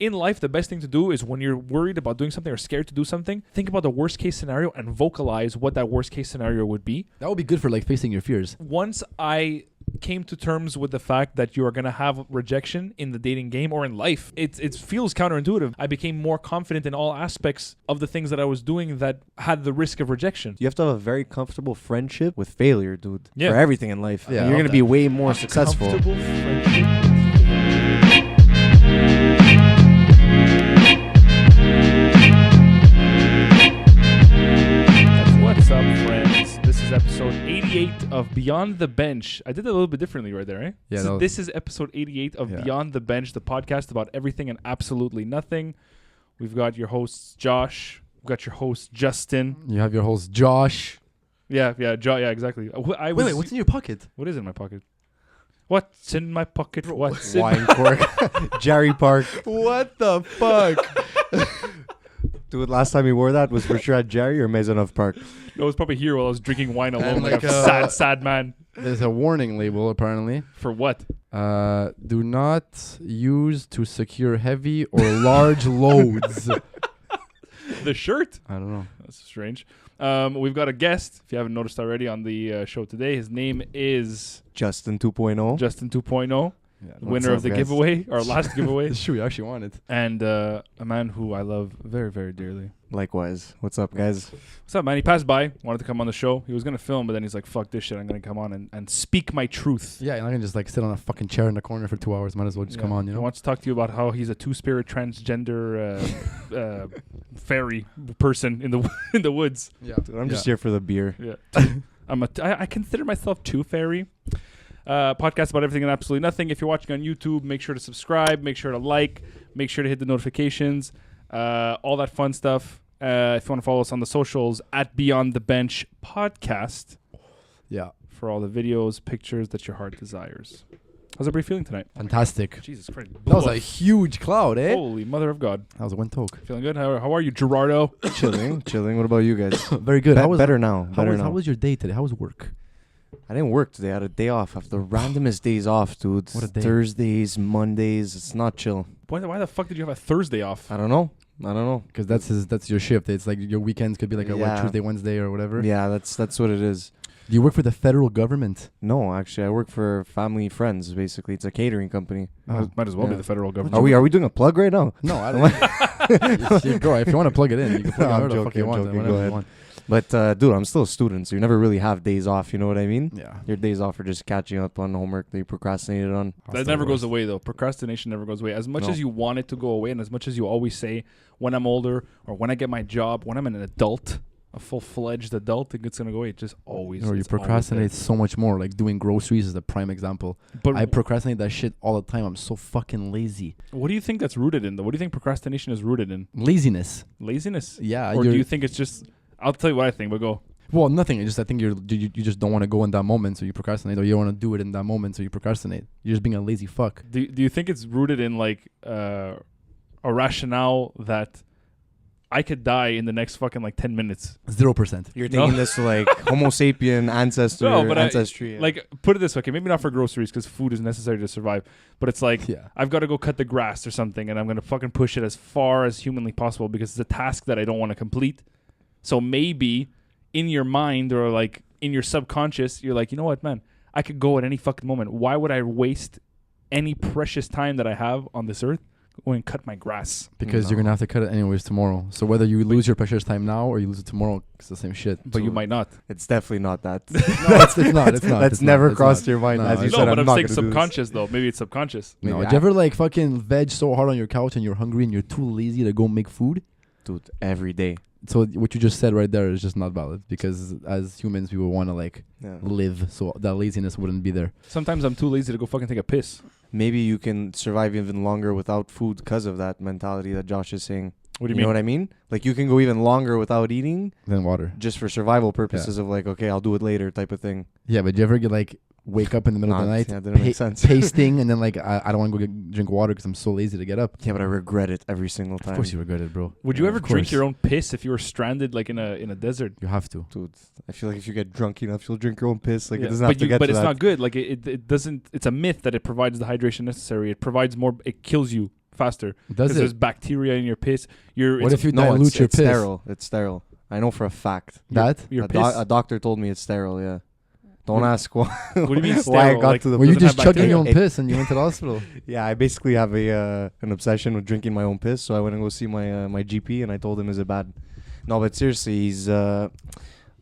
in life, the best thing to do is when you're worried about doing something or scared to do something, think about the worst case scenario and vocalize what that worst case scenario would be. That would be good for like facing your fears. Once I came to terms with the fact that you are going to have rejection in the dating game or in life, it feels counterintuitive. I became more confident in all aspects of the things that I was doing that had the risk of rejection. You have to have a very comfortable friendship with failure, dude. Yeah. For everything in life. Yeah, You're going to be way more successful. Comfortable friendship. What's up, friends? This is episode 88 of Beyond the Bench. I did it a little bit differently right there, eh? Yeah, So this is episode 88 of Beyond the Bench, the podcast about everything and absolutely nothing. We've got your hosts, Josh. We've got your host, Justin. You have your host, Josh. Yeah, exactly. Wait, what's in your pocket? What is in my pocket? What's in my pocket? What's in Wine cork. Jerry Park. What the fuck? Dude, last time you wore that was for sure at Jerry or Maisonneuve Park. No, it was probably here while I was drinking wine alone And like like, a sad man. There's a warning label apparently. For what? Do not use to secure heavy or large loads. The shirt? I don't know. That's strange. We've got a guest, if you haven't noticed already, on the show today. His name is Justin 2.0. Justin 2.0, Yeah, winner of the giveaway, our last giveaway. It's true. You actually want it. And a man who I love very, very dearly. Likewise. What's up, guys? What's up, man? He passed by, wanted to come on the show. He was going to film, but then he's like, fuck this shit. I'm going to come on and speak my truth. Yeah, you're not gonna just like sit on a fucking chair in the corner for 2 hours. Might as well just come on, you He know? wants to talk to you about how he's a two-spirit transgender fairy person in the woods. Yeah. Dude, I'm just here for the beer. Yeah. I consider myself too fairy. Podcast about everything and absolutely nothing. If you're watching on YouTube, make sure to subscribe, make sure to like, make sure to hit the notifications, all that fun stuff. If you want to follow us on the socials at Beyond the Bench Podcast Yeah. for all the videos, pictures that your heart desires. How's everybody feeling tonight? Fantastic. Jesus Christ. That was a huge cloud, eh? Holy mother of God. That was a wind toke. Feeling good? How are you, Gerrardo? Chilling. What about you guys? Very good. Better now. How was your day today? How was work? I didn't work today. I had a day off. I have the randomest days off, dude. What a day. Thursdays, Mondays. It's not chill. Why the fuck did you have a Thursday off? I don't know. Because that's your shift. It's like your weekends could be like a Tuesday, Wednesday, or whatever. Yeah, that's what it is. Do you work for the federal government? No, actually, I work for Family Friends. Basically, it's a catering company. Might as well be Yeah. the federal government. Are we doing a plug right now? No, I don't. You go. If you want to plug it in, you can plug No, it I'm whatever the fuck joking, you want. I'm joking. Whatever Go you ahead. want. But dude, I'm still a student, so you never really have days off. You know what I mean? Yeah. Your days off are just catching up on homework that you procrastinated on. That never goes away, though. Procrastination never goes away. As much No. as you want it to go away, and as much as you always say, when I'm older, or when I get my job, when I'm an adult, a full-fledged adult, it's going to go away. It just always. Or you it's always procrastinate so much more. Like doing groceries is the prime example. there. I But procrastinate that shit all the time. I'm so fucking lazy. what do you think that's rooted in, though? What do you think procrastination is rooted in? Laziness. Laziness? Yeah. Or do you think it's just... I'll tell you what I think, but go. Well, nothing. I think you just don't want to go in that moment, so you procrastinate, or you don't want to do it in that moment, so you procrastinate. You're just being a lazy fuck. Do you think it's rooted in, like, a rationale that I could die in the next fucking, like, 10 minutes? 0%. You're taking this to like Homo sapien ancestry. Like, put it this way, okay, maybe not for groceries because food is necessary to survive, but it's like, Yeah. I've got to go cut the grass or something, and I'm going to fucking push it as far as humanly possible because it's a task that I don't want to complete. So maybe in your mind or like in your subconscious, you're like, you know what, man, I could go at any fucking moment. Why would I waste any precious time that I have on this earth going and cut my grass? Because you're No. going to have to cut it anyways tomorrow. So whether you lose your precious time now or you lose it tomorrow, it's the same shit. But you might not. It's definitely not that. No, it's not. It's not. That's it's never not, crossed it's your mind. No, As you it's No, said, but I'm I'm not saying gonna do this. subconscious, though. Maybe it's subconscious. No, Maybe did you ever like fucking veg so hard on your couch and you're hungry and you're too lazy to go make food? Dude, every day. So what you just said right there is just not valid because as humans we would want to like Yeah. live, so that laziness wouldn't be there. Sometimes I'm too lazy to go fucking take a piss. Maybe you can survive even longer without food because of that mentality that Josh is saying. What do you You mean? know what I mean? Like you can go even longer without eating Then water. just for survival purposes of like, okay, I'll do it later type of thing. Yeah, but do you ever get like wake up in the middle of the night, Yeah, that didn't make sense. pasting, and then like I don't want to go drink water because I'm so lazy to get up? Yeah, but I regret it every single time. Of course you regret it, bro. Would you Yeah, ever of drink course. your own piss if you were stranded like in a desert? You have to. Dude, I feel like if you get drunk enough, you'll drink your own piss. Like Yeah. it doesn't have to get it's to that. not good. Like it doesn't. It's a myth that it provides the hydration necessary. It provides more. It kills you faster. Does Because there's it? bacteria in your piss. What if you No, dilute it's your piss? sterile. It's sterile. I know for a fact. That? Your A, piss? a doctor told me it's sterile. Yeah. Don't What- ask why. What do you mean why I sterile? got Like, to the. Were you doesn't have just chugging your own bacteria. piss and you went to the hospital? Yeah, I basically have an obsession with drinking my own piss. So I went and go see my GP, and I told him, "Is it bad?" No, but seriously, he's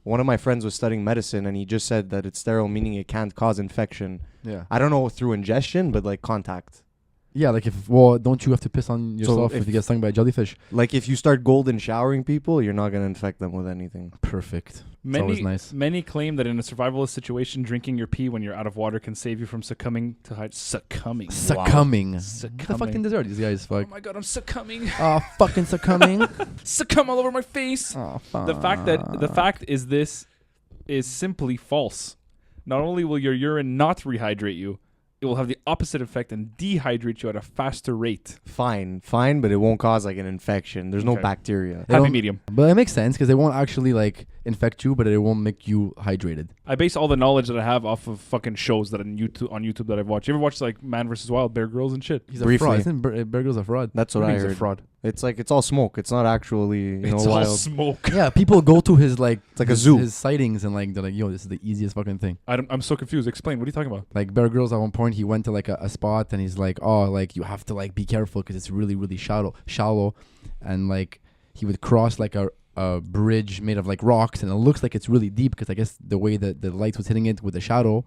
one of my friends was studying medicine, and he just said that it's sterile, meaning it can't cause infection. Yeah. I don't know through ingestion, but like contact. Yeah, like don't you have to piss on yourself if you get stung by a jellyfish? Like if you start golden showering people, you're not gonna infect them with anything. Perfect. It's always nice. Many claim that in a survivalist situation, drinking your pee when you're out of water can save you from succumbing to succumbing. Succumbing. Wow. What the fucking deserve these guys? Oh Fuck. my god, I'm succumbing. Oh, fucking succumbing. Succumb all over my face. Oh, The fact is this is simply false. Not only will your urine not rehydrate you, it will have the opposite effect and dehydrate you at a faster rate. Fine, but it won't cause like an infection. There's no Okay. bacteria. They Happy don't- medium. But it makes sense because they won't actually like infect you, but it won't make you hydrated. I base all the knowledge that I have off of fucking shows that on YouTube that I've watched. You ever watched like Man vs. Wild, Bear Grylls and shit? He's Briefly. a fraud. Isn't Bear Grylls a fraud? That's what What do I you mean he's heard. a fraud. It's like it's all smoke. It's not actually It's all wild. smoke. Yeah, people go to his like It's like a his, zoo. his sightings and like they're like, yo, this is the easiest fucking thing. I'm so confused. Explain. What are you talking about? Like Bear Grylls at one point he went to like a spot and he's like, oh, like you have to like be careful because it's really really shallow, and like he would cross like a bridge made of like rocks and it looks like it's really deep because I guess the way that the light was hitting it with the shadow,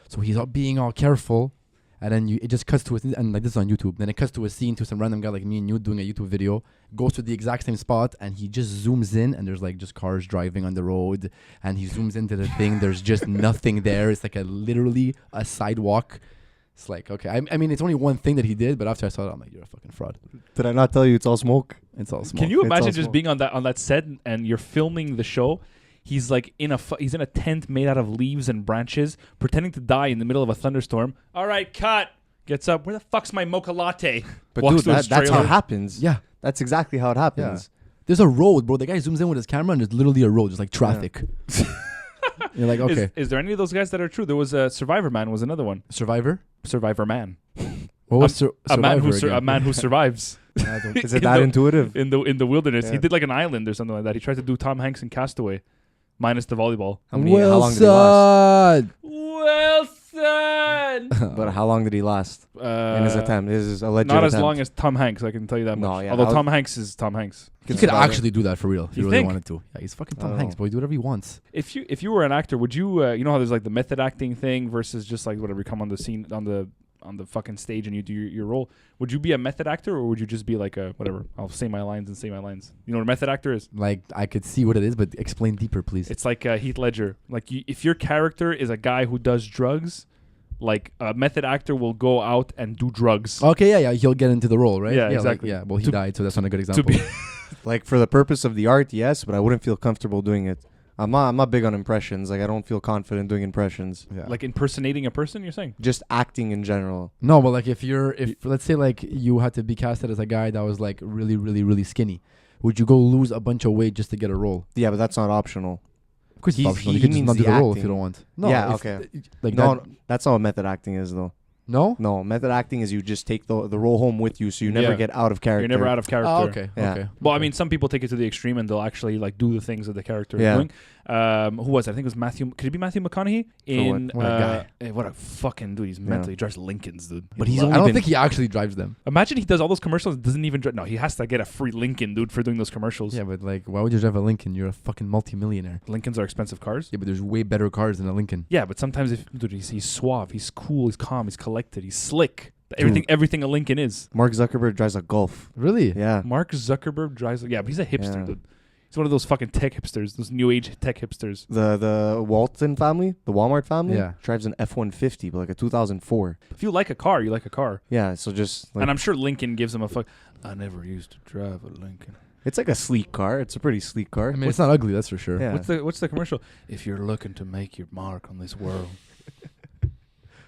so he's being all careful. And then it just cuts to and like this is on YouTube. Then it cuts to a scene to some random guy like me and you doing a YouTube video. Goes to the exact same spot and he just zooms in and there's like just cars driving on the road. And he zooms into the thing. There's just nothing there. It's like literally a sidewalk. It's like okay. I mean, it's only one thing that he did, but after I saw it, I'm like, you're a fucking fraud. Did I not tell you it's all smoke? It's all small. Can you It's imagine all just smoke. being on that set and you're filming the show? He's like he's in a tent made out of leaves and branches, pretending to die in the middle of a thunderstorm. All right, cut. Gets up. Where the fuck's my mocha latte? But Walks dude, to his that's how it trailer. happens. Yeah. That's exactly how it happens. There's a road, bro. The guy zooms in with his camera and there's literally a road, just like traffic. You're like, okay. Is there any of those guys that are true? There was a Survivor Man was another one. Survivor? Survivor Man. What was A man who Survivor a again? man who survives Is it In that the- intuitive? in the wilderness. He Yeah. did like an island or something like that. He tried to do Tom Hanks in Castaway, minus the volleyball. How long did he last? Wilson. But how long did he last in his attempt? His alleged Not attempt. as long as Tom Hanks, I can tell you that No, much. yeah, Although that was- Tom Hanks is Tom Hanks. He Could could survive it. actually do that for real if he You really think? wanted to. Yeah, he's fucking Tom Oh. Hanks, boy. Do whatever he wants. If you were an actor, would you you know how there's like the method acting thing versus just like whatever, you come on the scene on the fucking stage and you do your role? Would you be a method actor or would you just be like a whatever? I'll say my lines and say my lines. You know what a method actor is? Like, I could see what it is, but explain deeper, please. It's like Heath Ledger. Like if your character is a guy who does drugs, like a method actor will go out and do drugs. Okay, yeah, he'll get into the role, right? Yeah, like, exactly. yeah, well, he To- died, so that's not a good To example. be Like for the purpose of the art, yes, but I wouldn't feel comfortable doing it. I'm not big on impressions. Like I don't feel confident doing impressions. Yeah. like impersonating a person, you're saying? Just acting in general. No, but like if let's say like you had to be casted as a guy that was like really, really, really skinny, would you go lose a bunch of weight just to get a role? Yeah, but that's not optional. Of course, it's He's- optional. he You can just means not do the the role if you acting. don't want. No, Yeah, if- okay. Like No, that. that's not what method acting is, though. No. No, method acting is you just take the role home with you, so you never Yeah. get out of character. You're never out of character. Oh, okay. Yeah. Okay. Well, I okay. mean, some people take it to the extreme and they'll actually like do the things that the character Yeah. is doing. Who was it? I think it was Matthew. Could it be Matthew McConaughey? In What a guy. what a fucking dude. He's mental. He drives Lincolns, dude. But he's I only don't been- think he actually drives them. Imagine he does all those commercials. And doesn't even drive. No, he has to get a free Lincoln, dude, for doing those commercials. Yeah, but like, why would you drive a Lincoln? You're a fucking multimillionaire. Lincolns are expensive cars. Yeah, but there's way better cars than a Lincoln. Yeah, but sometimes if dude, he's suave, he's cool, he's calm, he's collected, he's slick. Everything a Lincoln is. Mark Zuckerberg drives a Golf. Really? Yeah. Mark Zuckerberg drives. Yeah, but he's a hipster, Yeah. dude. He's one of those fucking tech hipsters, those new age tech hipsters. The Walton family, the Walmart family, Yeah. drives an F-150, but like a 2004. If you like a car, you like a car. Yeah, so just like, And I'm sure Lincoln gives him a fuck. I never used to drive a Lincoln. it's like a sleek car. It's a pretty sleek car. I mean, it's not ugly, that's for sure. Yeah. What's the commercial? If you're looking to make your mark on this world,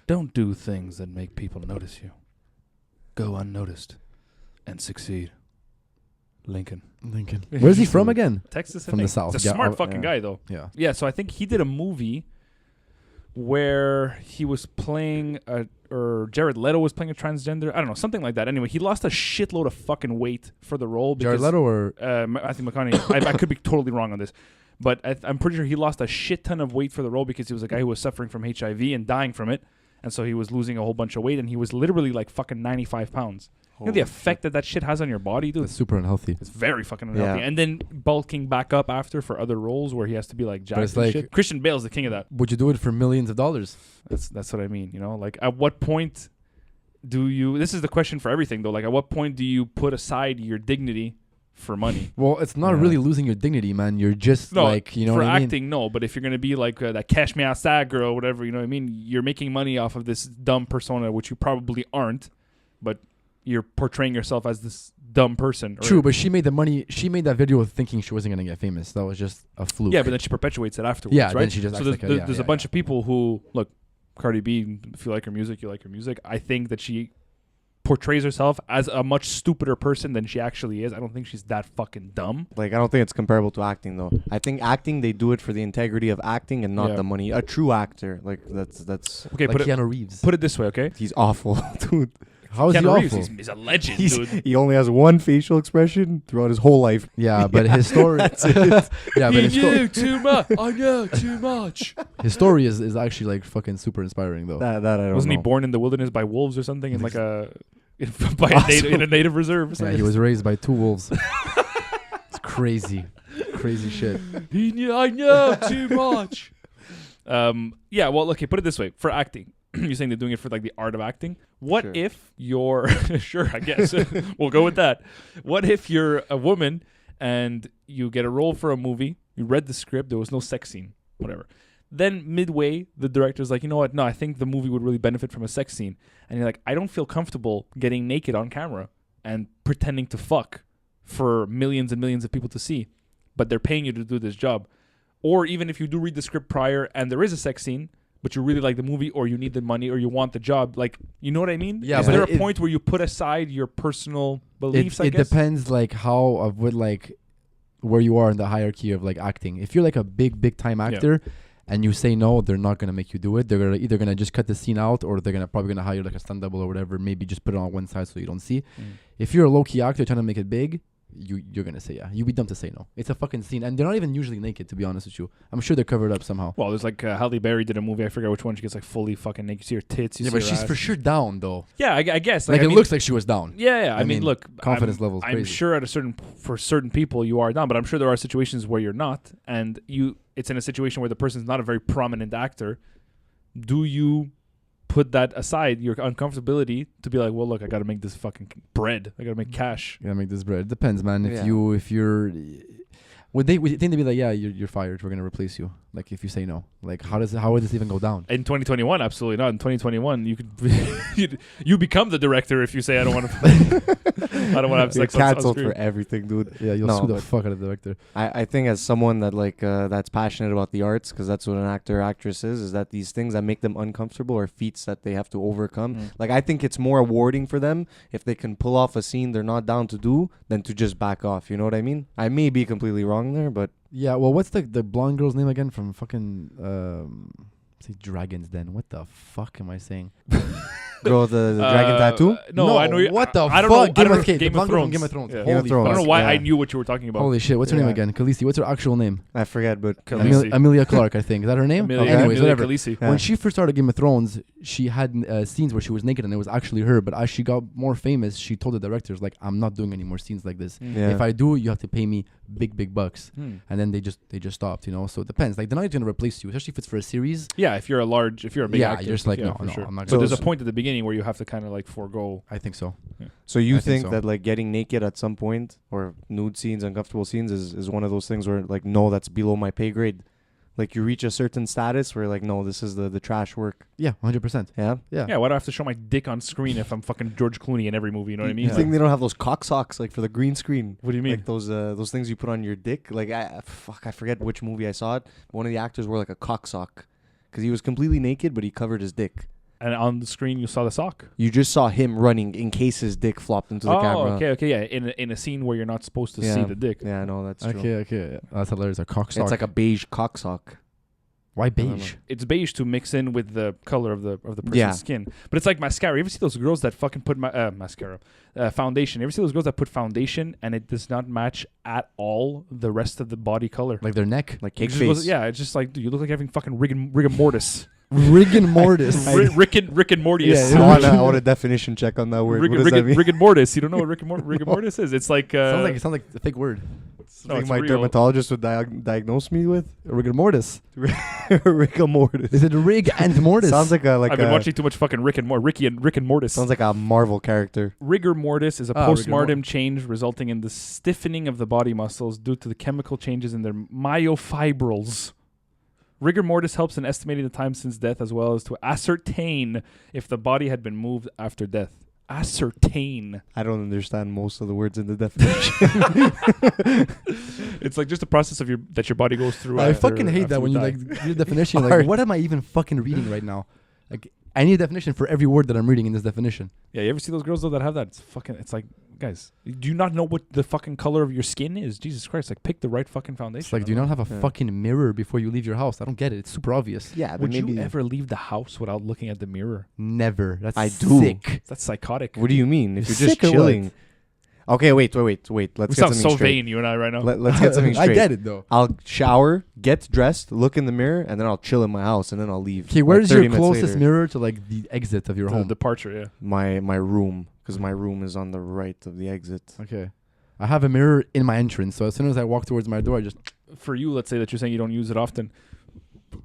don't do things that make people notice you. Go unnoticed and succeed. Lincoln. Lincoln. Where's he from again? Texas, I From the think. South. He's a Yeah, smart oh, fucking yeah. guy, though. Yeah. Yeah, so I think he did a movie where he was playing or Jared Leto was playing a transgender. I don't know, something like that. Anyway, he lost a shitload of fucking weight for the role. Jared Leto or Matthew McConaughey. I could be totally wrong on this, but I'm pretty sure he lost a shit ton of weight for the role because he was a guy who was suffering from HIV and dying from it, and so he was losing a whole bunch of weight, and he was literally like fucking 95 pounds. You know the effect that shit has on your body, dude? It's super unhealthy. It's very fucking unhealthy. And then bulking back up after for other roles where he has to be like jacked it's and like- shit. Christian Bale's the king of that. Would you do it for millions of dollars? That's what I mean, you know? Like, at what point do you... This is the question for everything, though. Like, at what point do you put aside your dignity for money? Well, it's not really losing your dignity, man. You're just No, like, you know for what I mean? acting, no. But if you're going to be like that Cash Me Outside girl or whatever, you know what I mean? You're making money off of this dumb persona, which you probably aren't, but you're portraying yourself as this dumb person. True, but she made the money. She made that video thinking she wasn't gonna get famous. That was just a fluke. Yeah, but then she perpetuates it afterwards, Yeah, right? then she just so acts there's, like there's a bunch of people who, look, Cardi B, if you like her music, you like her music. I think that she portrays herself as a much stupider person than she actually is. I don't think she's that fucking dumb. Like, I don't think it's comparable to acting, though. I think acting, they do it for the integrity of acting and not Yeah. the money. A true actor, like, that's Okay, like put it, Keanu Reeves. put it this way, okay? he's awful, dude. How is he Keanu Reeves, awful? he's a legend, dude. He only has one facial expression throughout his whole life. Yeah, but his story. That's it. Yeah, but too much. I know too much. his story is actually like fucking super inspiring though. That I don't Wasn't know. he born in the wilderness by wolves or something in like a in a native reserve? Or Yeah, something? he was raised by 2 wolves. It's crazy shit. I know too much. Yeah. Well, okay. Put it this way: for acting, you're saying they're doing it for like the art of acting. What Sure. if you're sure? I guess we'll go with that. What if you're a woman and you get a role for a movie? You read the script. There was no sex scene. Whatever. Then midway, the director's like, you know what? No, I think the movie would really benefit from a sex scene. And you're like, I don't feel comfortable getting naked on camera and pretending to fuck for millions and millions of people to see. But they're paying you to do this job. Or even if you do read the script prior and there is a sex scene, but you really like the movie or you need the money or you want the job, like, you know what I mean? Yeah, Is but there a it- point where you put aside your personal beliefs, I It guess? depends like how of what like where you are in the hierarchy of like acting. If you're like a big time actor and you say no, they're not gonna make you do it. They're either gonna just cut the scene out or they're probably gonna hire like a stunt double or whatever. Maybe just put it on one side so you don't see. If you're a low key actor trying to make it big, you're gonna say yeah. You'd be dumb to say no. It's a fucking scene, and they're not even usually naked. To be honest with you, I'm sure they're covered up somehow. Well, there's like Halle Berry did a movie. I forget which one. She gets like fully fucking naked. You see her tits. You Yeah, see but her she's ass. for sure down though. Yeah, I guess. Like I it mean, looks like she was down. Yeah. I I mean, mean, look, confidence level's I'm crazy. sure for certain people you are down, but I'm sure there are situations where you're not, and it's in a situation where the person's not a very prominent actor. Do you put that aside, your uncomfortability, to be like, well, look, I got to make this fucking bread. I got to make cash. You gotta make this bread. It depends, man. Yeah. If you're, would you think they'd be like, yeah, you're fired. We're gonna replace you. Like if you say no, like how would this even go down? In 2021, absolutely not. In 2021, you could you become the director if you say I don't want to. I don't want to have You're sex on canceled screen. for everything, dude. Yeah, you'll No, sue the but- fuck out of the director. I think as someone that like that's passionate about the arts, because that's what an actor or actress is that these things that make them uncomfortable are feats that they have to overcome. Like I think it's more rewarding for them if they can pull off a scene they're not down to do than to just back off. You know what I mean? I may be completely wrong there, but Yeah, well, what's the blonde girl's name again from fucking say Dragon's Den? What the fuck am I saying? girl with the dragon tattoo. No, I know. What the I don't fuck? know. I don't know. Okay, the Game of blonde girl Thrones. from Game of Thrones. Yeah. Game of Holy Thrones. I fuck. don't know why Yeah. I knew what you were talking about. Holy shit, what's her name Yeah. again? Khaleesi. What's her actual name? I forget, but Khaleesi. Amelia Clark, I think. Is that her name? Amelia, Anyways, Amelia whatever. Khaleesi. Yeah. When she first started Game of Thrones, she had scenes where she was naked and it was actually her. But as she got more famous, she told the directors, like, I'm not doing any more scenes like this. Yeah. If I do, you have to pay me big bucks. Hmm. And then they just stopped, you know. So it depends. Like they're not going to replace you, especially if it's for a series. Yeah, if you're a big Yeah, actor, you're just like, yeah, no, for no, sure. I'm not So gonna there's do a point at the beginning where you have to kind of like forego. I think so. So you I think think so. that like getting naked at some point or nude scenes, uncomfortable scenes is one of those things where like no, that's below my pay grade. Like you reach a certain status where like no, this is the trash work. Yeah, 100%. Yeah. Yeah, why do I have to show my dick on screen if I'm fucking George Clooney in every movie? You know what I mean? You Yeah. think they don't have those cock socks like for the green screen? What do you mean? Like those things you put on your dick. Like I forget which movie I saw it. One of the actors wore like a cock sock because he was completely naked, but he covered his dick. And on the screen you saw the sock. You just saw him running in case his dick flopped into the camera. okay, yeah. In a scene where you're not supposed to see Yeah. the dick. Yeah, I know that's true. Okay. That's hilarious. A cock sock. It's like a beige cock sock. Why don't know. beige? It's beige to mix in with the color of the person's Yeah. skin. But it's like mascara. You ever see those girls that fucking put foundation? You ever see those girls that put foundation and it does not match at all the rest of the body color? Like their neck? Like It cake just face. goes- yeah, it's just like, dude, you look like having fucking rigor mortis. Rig and mortis. Rick and Mortius. Yeah, I want a definition check on that word. What does that mean? Rigor mortis. You don't know what rigor mortis is? It's like Sounds like a fake word. no, Something it's my real. dermatologist would diagnose me with. Rigor mortis. Rigor mortis. Is it rig and mortis? Sounds like I've been watching too much fucking Rick and Mortis. Sounds like a Marvel character. Rigor mortis is a rigor postmortem change resulting in the stiffening of the body muscles due to the chemical changes in their myofibrils. Rigor mortis helps in estimating the time since death as well as to ascertain if the body had been moved after death. Ascertain. I don't understand most of the words in the definition. It's like just a process of that your body goes through. I after- fucking hate after that when you die. like read a definition. Like, Hard. what am I even fucking reading right now? Like, I need a definition for every word that I'm reading in this definition. Yeah, you ever see those girls though that have that? It's like, guys, do you not know what the fucking color of your skin is? Jesus Christ, like pick the right fucking foundation. It's like, do you not have a Yeah. fucking mirror before you leave your house? I don't get it. It's super obvious. Yeah, but Would maybe. you ever leave the house without looking at the mirror? Never. That's I do. sick. That's psychotic. What do you mean? If You're you're just sick or what? chilling. Okay, wait. Let's We get sound something so straight. vain, you and I, right now. Let's get something I straight. get it though. I'll shower, get dressed, look in the mirror, and then I'll chill in my house, and then I'll leave. Okay, Like where's 30 your minutes closest later. mirror to like the exit of your The home? departure, yeah. My room, because my room is on the right of the exit. Okay. I have a mirror in my entrance, so as soon as I walk towards my door, I just For you, let's say that you're saying you don't use it often.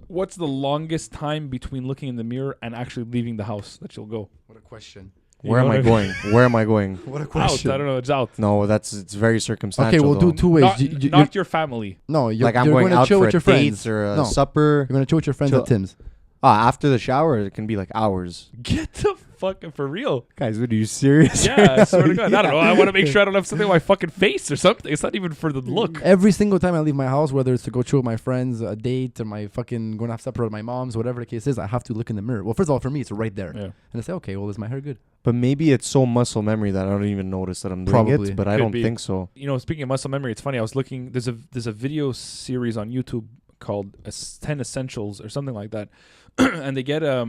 What's the longest time between looking in the mirror and actually leaving the house that you'll go? What a question. You Where know am I what going? Where am I going? What a Out. question. I don't know. It's out. No, it's very circumstantial. Okay, we'll do though. two ways. Not, not your family. No, you're, Like I'm you're going to out chill for with a your friends. dates or a No. supper. You're gonna chill with your friends Chill. at Tim's. After the shower, it can be like hours. Get the fuck for real. Guys, what are you serious? Yeah, I swear to God. I don't know. I want to make sure I don't have something on my fucking face or something. It's not even for the look. Every single time I leave my house, whether it's to go chill with my friends, a date, or my fucking going to have supper at my mom's, whatever the case is, I have to look in the mirror. Well, first of all, for me, it's right there. Yeah. And I say, okay, well, is my hair good? But maybe it's so muscle memory that I don't even notice that I'm doing Probably. it. But I Could don't be. think so. You know, speaking of muscle memory, it's funny. I was looking. There's a video series on YouTube called 10 Essentials or something like that, and they get a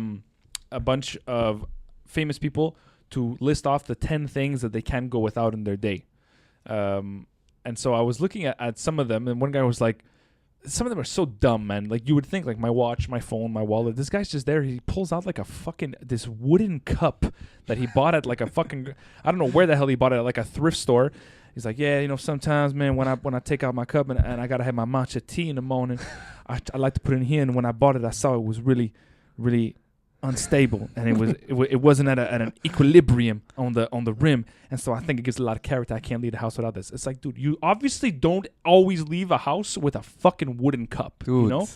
bunch of famous people to list off the 10 things that they can't go without in their day. And so I was looking at some of them, and one guy was like, some of them are so dumb, man. Like, you would think, like, my watch, my phone, my wallet. This guy's just there. He pulls out, like, this wooden cup that he bought at, like, a fucking, I don't know where the hell he bought it, at, like, a thrift store. He's like, yeah, you know, sometimes, man, when I take out my cup and I got to have my matcha tea in the morning, I like to put it in here. And when I bought it, I saw it was really, really unstable, and it wasn't at an equilibrium on the rim, and so I think it gives a lot of character. I can't leave the house without this. It's like, dude, you obviously don't always leave a house with a fucking wooden cup, you Dude, know.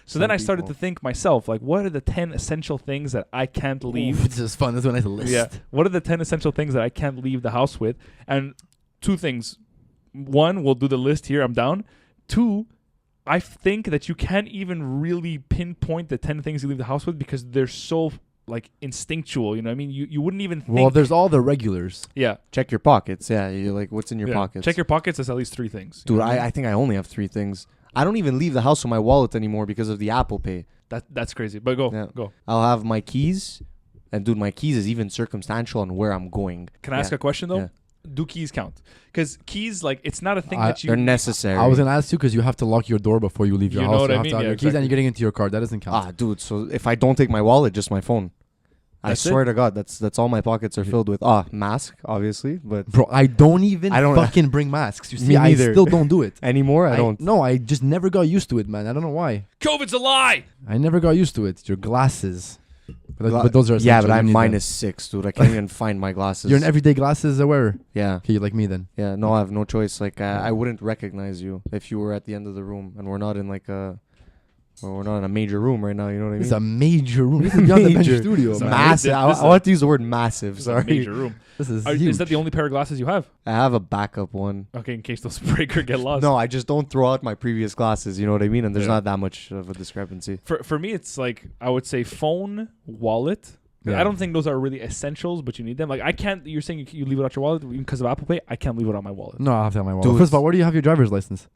So then I started to think myself, like, what are the 10 essential things that I can't leave? This is fun. This is a nice list. Yeah, what are the 10 essential things that I can't leave the house with? And two things: one, we'll do the list here. I'm down. Two, I think that you can't even really pinpoint the 10 things you leave the house with because they're so, like, instinctual. You know what I mean? You wouldn't even think. Well, there's all the regulars. Yeah. Check your pockets. Yeah, you're like, what's in your Yeah. pockets? Check your pockets. That's at least 3 things. You Dude, know what mean? I think I only have 3 things. I don't even leave the house with my wallet anymore because of the Apple Pay. That's crazy. But go. Yeah. Go. I'll have my keys, and dude, my keys is even circumstantial on where I'm going. Can I ask a question, though? Yeah. Do keys count? Because keys, like, it's not a thing I- that you... They're necessary. I was gonna ask you because you have to lock your door before you leave your You house. know what you I have mean? to have Yeah, your keys, and exactly. you're getting into your car. That doesn't count. dude, so if I don't take my wallet, just my phone. That's I swear to God, that's all my pockets are filled with. Mask, obviously, but Bro, I don't even I don't- fucking bring masks. You see, Me I neither. still don't do it. anymore I don't. No, I just never got used to it, man. I don't know why. COVID's a lie! I never got used to it. Your glasses. But those are Yeah, essential. but You I'm need them. -6, dude. I can't even find my glasses. You're an everyday glasses wearer. Yeah, Okay, you're like me then. yeah. No, I have no choice. Like I wouldn't recognize you if you were at the end of the room, and we're not in like a. Well, we're not in a major room right now. You know what I mean? This is a major room. This is beyond the bench Major. studio, It's a man. Massive. This is I want to use the word massive. It's a Sorry. major room. This is Is huge. that the only pair of glasses you have? I have a backup one. Okay, in case those break or get lost. No, I just don't throw out my previous glasses. You know what I mean? And there's Yeah. not that much of a discrepancy. For me, it's like, I would say phone, wallet. Yeah. I don't think those are really essentials, but you need them. Like, I can't, you're saying you leave it out your wallet because of Apple Pay. I can't leave it on my wallet. No, I have to have my wallet. Dude, First of all, where do you have your driver's license?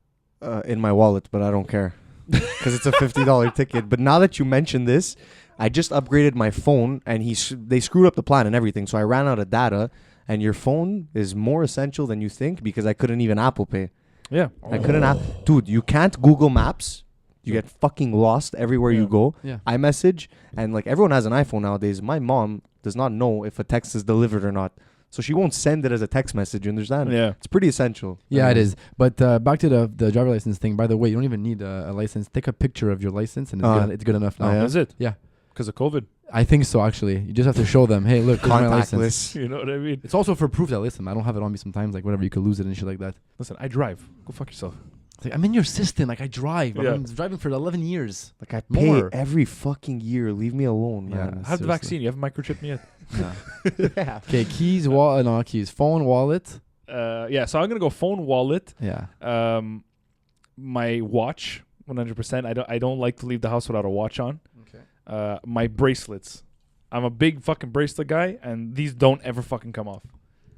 In my wallet, but I don't care. because it's a $50 ticket. But now that you mention this, I just upgraded my phone, and they screwed up the plan and everything. So I ran out of data, and your phone is more essential than you think because I couldn't even Apple Pay. Yeah. I couldn't. Dude, you can't Google Maps. You get fucking lost everywhere you go. Yeah. iMessage, and like everyone has an iPhone nowadays. My mom does not know if a text is delivered or not, so she won't send it as a text message. You understand? Yeah. It's pretty essential. Yeah, it is. But back to the driver license thing. By the way, you don't even need a license. Take a picture of your license, and it's good enough now. Oh, yeah? That's it. Yeah. Because of COVID. I think so. Actually, you just have to show them. Hey, look, here's my license. Contactless. You know what I mean? It's also for proof that listen, I don't have it on me sometimes. Like whatever, you could lose it and shit like that. Listen, I drive. Go fuck yourself. It's like, I'm in your system. Like I drive. Yeah. I've been driving for 11 years. Like I pay More. every fucking year. Leave me alone, Yeah. man. I have the seriously. vaccine. You haven't microchipped me yet. Yeah. Okay, keys, wallet, no keys, phone, wallet. Yeah, so I'm going to go phone, wallet, Yeah. my watch, 100%. I don't like to leave the house without a watch on. Okay. My bracelets. I'm a big fucking bracelet guy, and these don't ever fucking come off.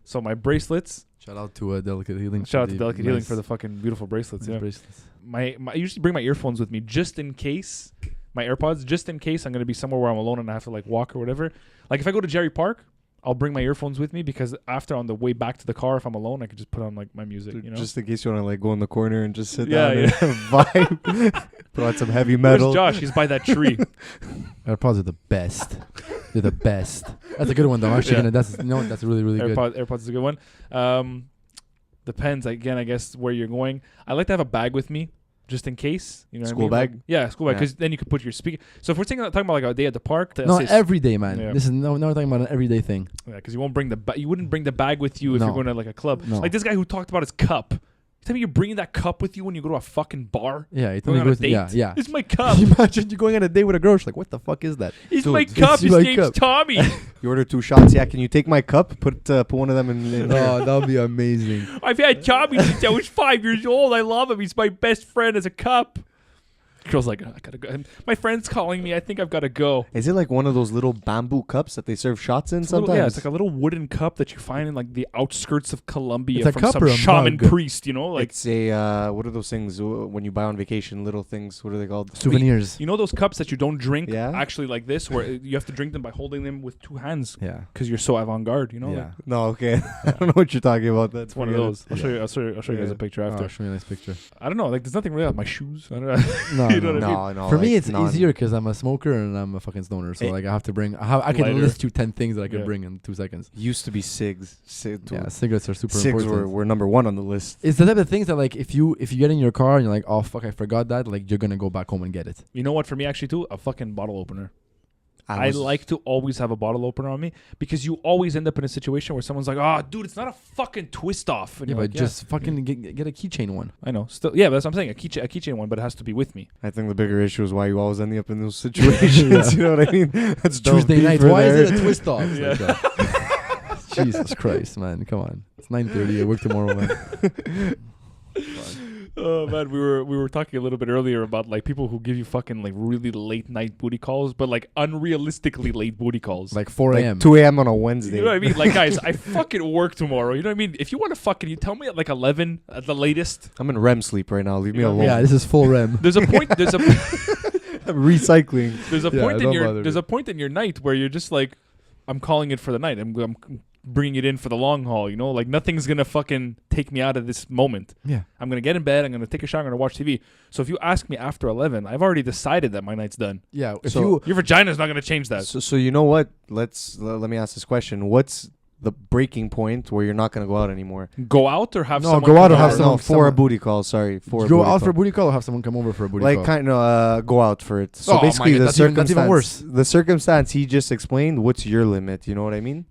So my bracelets. Shout out to Delicate Healing. Shout out to Delicate Healing for the fucking beautiful bracelets. Yeah. bracelets. I usually bring my earphones with me just in case. My AirPods, just in case I'm going to be somewhere where I'm alone and I have to like walk or whatever. Like if I go to Jerry Park, I'll bring my earphones with me because after on the way back to the car, if I'm alone, I could just put on like my music. Dude, You know. just in case you want to like go in the corner and just sit Yeah, down yeah. and vibe. Put on some heavy Where's metal. Josh? He's by that tree. AirPods are the best. They're the best. That's a good one though. I'm actually Yeah. that's really really good. AirPods is a good one. Depends again, I guess, where you're going. I like to have a bag with me just in case. You know, what I School mean? bag? Like, yeah, school bag, Yeah. because then you could put your speaker. So if we're talking about like a day at the park, No, every day, man. Yeah. This is no, we're talking about an everyday thing. because you won't bring you wouldn't bring the bag with you if No. you're going to like a club. No. Like this guy who talked about his cup. You tell me you're bringing that cup with you when you go to a fucking bar? Yeah, you Going on a date? yeah. It's my cup. Imagine you going on a date with a girl. She's like, what the fuck is that? It's Dude, my it's cup. His my name's cup. Tommy. You order 2 shots. Yeah, can you take my cup? Put one of them in here. Oh, that would be amazing. I've had Tommy since I was 5 years old. I love him. He's my best friend as a cup. Girl's like, I gotta go. And my friend's calling me. I think I've got to go. Is it like one of those little bamboo cups that they serve shots in It's a little- sometimes? yeah, it's like a little wooden cup that you find in like the outskirts of Colombia It's a from cup some or a shaman mug? priest. You know, like it's a what are those things when you buy on vacation? Little things. What are they called? Souvenirs. you know those cups that you don't drink. Yeah. Actually, like this, where you have to drink them by holding them with 2 hands Yeah. because you're so avant-garde. You know, Yeah. like, No, okay. I don't know what you're talking about. That's it's one of forget it. those. I'll show you. I'll show you guys Yeah. a picture Oh, after. show me a nice picture. I don't know. Like, there's nothing really on my shoes. I don't know. No, You know what I mean? No, For me, like it's easier because I'm a smoker and I'm a fucking stoner. So like I have to bring. I can Lighter. list you 10 things that I can Yeah. bring in 2 seconds. Used to be cigs. Yeah, cigarettes are super Cigs important. were number 1 on the list. It's the type of things that like if you get in your car and you're like, oh fuck, I forgot that. Like you're gonna go back home and get it. You know what? For me, actually, too, a fucking bottle opener. I was- like to always have a bottle opener on me because you always end up in a situation where someone's like, "Oh, dude, it's not a fucking twist off." And Yeah, you're but like, just fucking get a keychain one. I know. Still, yeah, but that's what I'm saying. A keychain one, but it has to be with me. I think the bigger issue is why you always end up in those situations. You know what I mean? That's dumb Tuesday night. deeper Why there. is it a twist off? It's Yeah. like, Jesus Christ, man! Come on. It's 9:30. I work tomorrow, man. Oh man, we were talking a little bit earlier about like people who give you fucking like really late night booty calls, but like unrealistically late booty calls. Like 4 Like a.m. 2 a.m. on a Wednesday. You know what I mean? Like, guys, I fucking work tomorrow. You know what I mean? If you want to fucking, you tell me at like 11 at the latest. I'm in REM sleep right now. Leave me Yeah. alone. Yeah, this is full REM. There's a point. There's a I'm recycling. there's a Yeah, point in don't your bother there's me. a point in your night where you're just like, I'm calling it for the night. I'm bringing it in for the long haul. You know, like nothing's gonna fucking take me out of this moment. Yeah. I'm gonna get in bed. I'm gonna take a shower. I'm gonna watch TV. So if you ask me after 11, I've already decided that my night's done. Yeah. If So- Your vagina's not gonna change that. So you know what? Let me ask this question. What's the breaking point where you're not going to go out anymore? Go out or have No, someone go out come or have over? someone- No, for a booty call. Sorry, for a go booty out call. for a booty call or have someone come over for a booty Like call. kind of go out for it. So Oh my basically, God, the that's even circumstance. worse. The circumstance he just explained. What's your limit? You know what I mean?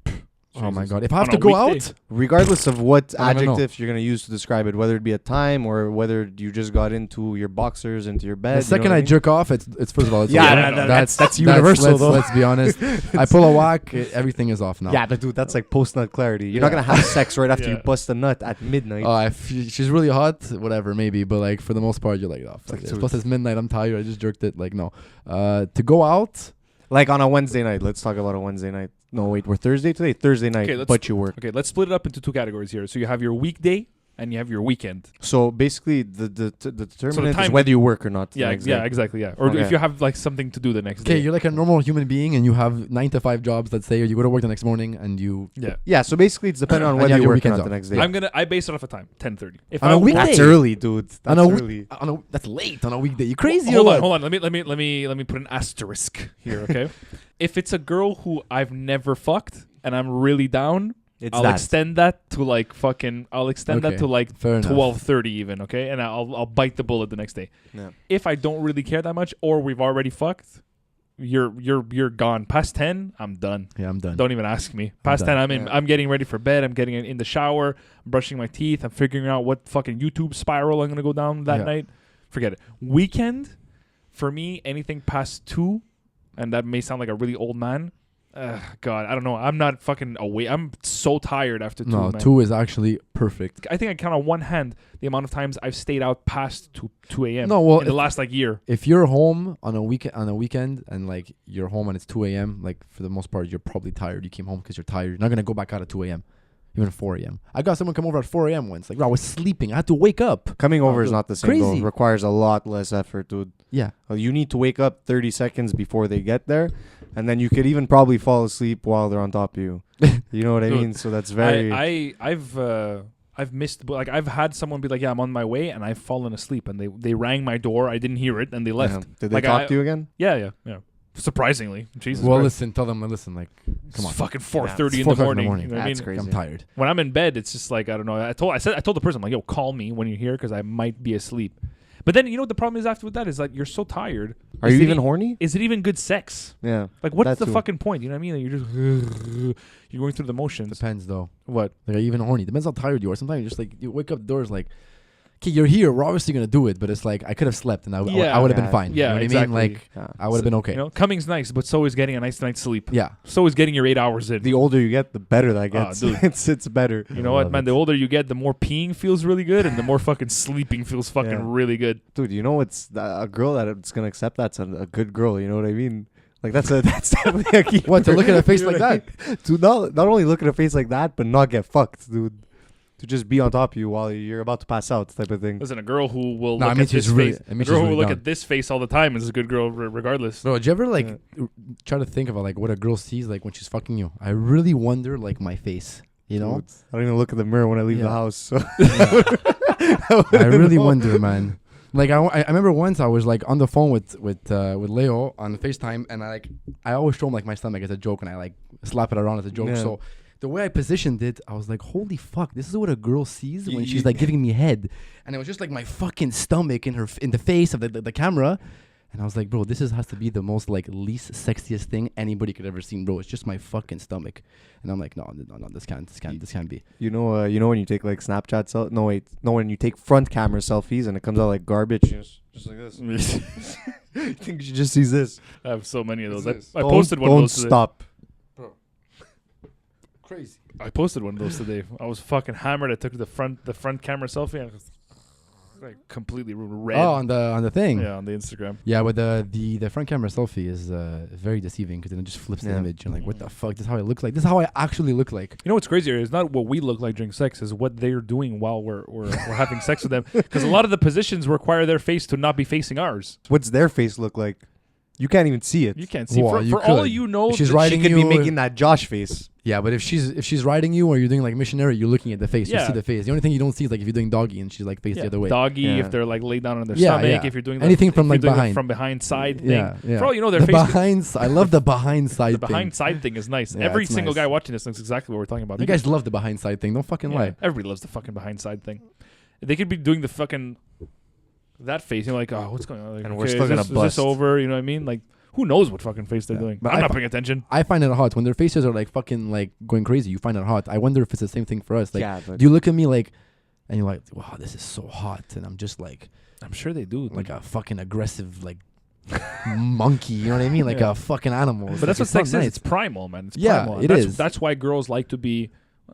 Oh my Jesus. God! If I have On to a go weekday? out, Regardless of what I don't know. adjectives you're gonna use to describe it, whether it be a time or whether you just got into your boxers into your bed. the you know second what I mean? jerk off, it's first of all, it's Yeah, over. no, that's universal, let's, though. Let's be honest. I pull a whack, everything is off now. Yeah, but dude, that's like post nut clarity. You're not Yeah. gonna have sex right after you Yeah. bust a nut at midnight. If she's really hot, whatever, maybe. But like for the most part, you're like, oh, fuck like this. two- Plus it's midnight. I'm tired. I just jerked it. Like no. To go out, Like on a Wednesday night. Let's talk about a Wednesday night. No, wait, we're Thursday today. Thursday night, Okay, let's- but you work. Okay, let's split it up into 2 categories here. So you have your weekday and you have your weekend. So basically, the determinant is time- whether you work or not. the Yeah, next yeah, day. exactly. Yeah, or Okay. if you have like something to do the next Okay, day. you're like a normal human being, and you have 9 to 5 jobs. Let's say, or you go to work the next morning, and you. Yeah. Yeah. So basically, it's dependent on And whether you have you your work or weekends not the off. next day. I base it off of time, 10:30. If On I a work- weekday? That's early, dude. On That's a early. that's late on a weekday. You crazy? Hold or on, what? hold on. Let me put an asterisk here, okay? If it's a girl who I've never fucked and I'm really down, It's I'll that. extend that to like fucking. I'll extend that Okay, to like fair enough. 12:30 even, okay? And I'll bite the bullet the next day. Yeah. If I don't really care that much, or we've already fucked, you're gone. Past 10, I'm done. Yeah, I'm done. Don't even ask me. Past done. 10, I'm in. Yeah. I'm getting ready for bed. I'm getting in the shower. I'm brushing my teeth. I'm figuring out what fucking YouTube spiral I'm gonna go down that Yeah. night. Forget it. Weekend, for me, anything past 2, and that may sound like a really old man. God, I don't know. I'm not fucking awake. I'm so tired after 2. No, man. 2 is actually perfect. I think I count on one hand the amount of times I've stayed out past 2 a.m. No, well, in the last like year. If you're home on a weekend and like you're home and it's 2 a.m., like for the most part you're probably tired. You came home because you're tired. You're not gonna go back out at 2 a.m. Even 4 a.m. I got someone come over at 4 a.m. once. Like, bro, I was sleeping. I had to wake up. Coming over is dude, not the same. Though. crazy. Requires a lot less effort, dude. Yeah. You need to wake up 30 seconds before they get there, and then you could even probably fall asleep while they're on top of you. You know what I Dude, mean? So that's very. I've missed, like, I've had someone be like, yeah, I'm on my way, and I've fallen asleep, and they rang my door. I didn't hear it, and they left. Yeah. Did they Like, talk to you again? Yeah. Surprisingly, Jesus. Well, Christ. tell them, like, It's come on. fucking Yeah, 4:30 it's in the 4:30 morning. in the morning. You know what I That's mean? crazy. I'm tired. When I'm in bed, it's just like, I don't know. I told the person, I'm like, yo, call me when you're here because I might be asleep. But then you know what the problem is after that is like you're so tired. Are Is you it even horny? Is it even good sex? Yeah. Like, what's That the too. fucking point? You know what I mean? Like, you're just you're going through the motions. Depends though. What? Like, are you even horny? Depends how tired you are. Sometimes you just like you wake up, the doors like, okay, you're here. We're obviously gonna do it, but it's like I could have slept and I would have Yeah. been fine. Yeah, you know what exactly. I mean? Like Yeah. I would have been okay. You know, coming's nice, but so is getting a nice night's sleep. Yeah. So is getting your 8 hours in. The older you get, the better that Ah, gets. dude. it's better. You know I what, love man? it. The older you get, the more peeing feels really good, and the more fucking sleeping feels fucking Yeah. really good. Dude, you know what's a girl that's gonna accept that's a good girl. You know what I mean? Like that's definitely a key. What, to look at a face You know like what I mean? To not only look at a face like that, but not get fucked, dude. To just be on top of you while you're about to pass out, type of thing. Listen, a girl who will No, look I mean, at this she's really- face, I mean, a she's girl who really will look down. at this face all the time is a good girl, regardless. Bro, do you ever like Yeah. try to think about like what a girl sees like when she's fucking you? I really wonder like my face. You know? Dude, I don't even look at the mirror when I leave the Yeah. house. So I really wonder, man. Like I remember once I was like on the phone with Leo on FaceTime, and I always show him like my stomach as a joke, and I like slap it around as a joke. Yeah. So the way I positioned it, I was like, holy fuck, this is what a girl sees when You- she's like giving me head, and it was just like my fucking stomach in the face of the camera. And I was like, bro, has to be the most like least sexiest thing anybody could ever see, bro. It's just my fucking stomach. And I'm like, no, this can't be. you know when you take like Snapchat when you take front camera selfies and it comes out like garbage, just like this. I think she just sees this. I have so many of those. This. I posted one of Don't those today. stop. Crazy. I posted one of those today. I was fucking hammered. I took the front camera selfie. And I was like completely red. Oh, on the thing. Yeah, on the Instagram. Yeah, but the front camera selfie is very deceiving because then it just flips the Yeah. image. You're like, what the fuck? This is how I look like. This is how I actually look like. You know what's crazier is not what we look like during sex, is what they're doing while we're having sex with them. Because a lot of the positions require their face to not be facing ours. What's their face look like? You can't even see it. You can't see. Well, For, you for all could. you know, She's th- riding She could you. be making that Josh face. Yeah, but if she's riding you or you're doing like missionary, you're looking at the face. You Yeah. see the face. The only thing you don't see is like if you're doing doggy and she's like face yeah, the other way. doggy, Yeah. if they're like laid down on their Yeah, stomach, yeah. if you're doing Anything if from, you're like, doing the behind. from behind side thing. Yeah, yeah. For all you know, their the face. behind. I love the behind side The thing. behind side thing is nice. Yeah, Every it's single nice. guy watching this knows exactly what we're talking about. You guys love the behind side thing. Don't fucking Yeah, lie. everybody loves the fucking behind side thing. They could be doing the fucking that face. You're like, oh, what's going on? Like, And we're okay, still is gonna this, is this bust. over? You know what I mean? Like, who knows what fucking face they're Yeah. doing? But I'm I not fi- paying attention. I find it hot when their faces are like fucking like going crazy. You find it hot. I wonder if it's the same thing for us. Like, yeah, but do you look at me like, and you're like, wow, this is so hot, and I'm just like I'm sure they do. like a fucking aggressive like monkey. You know what I mean? Like Yeah. a fucking animal. But that's what It's not sex is. nice. It's primal, man. It's Yeah, primal. it that's, is. That's why girls like to be,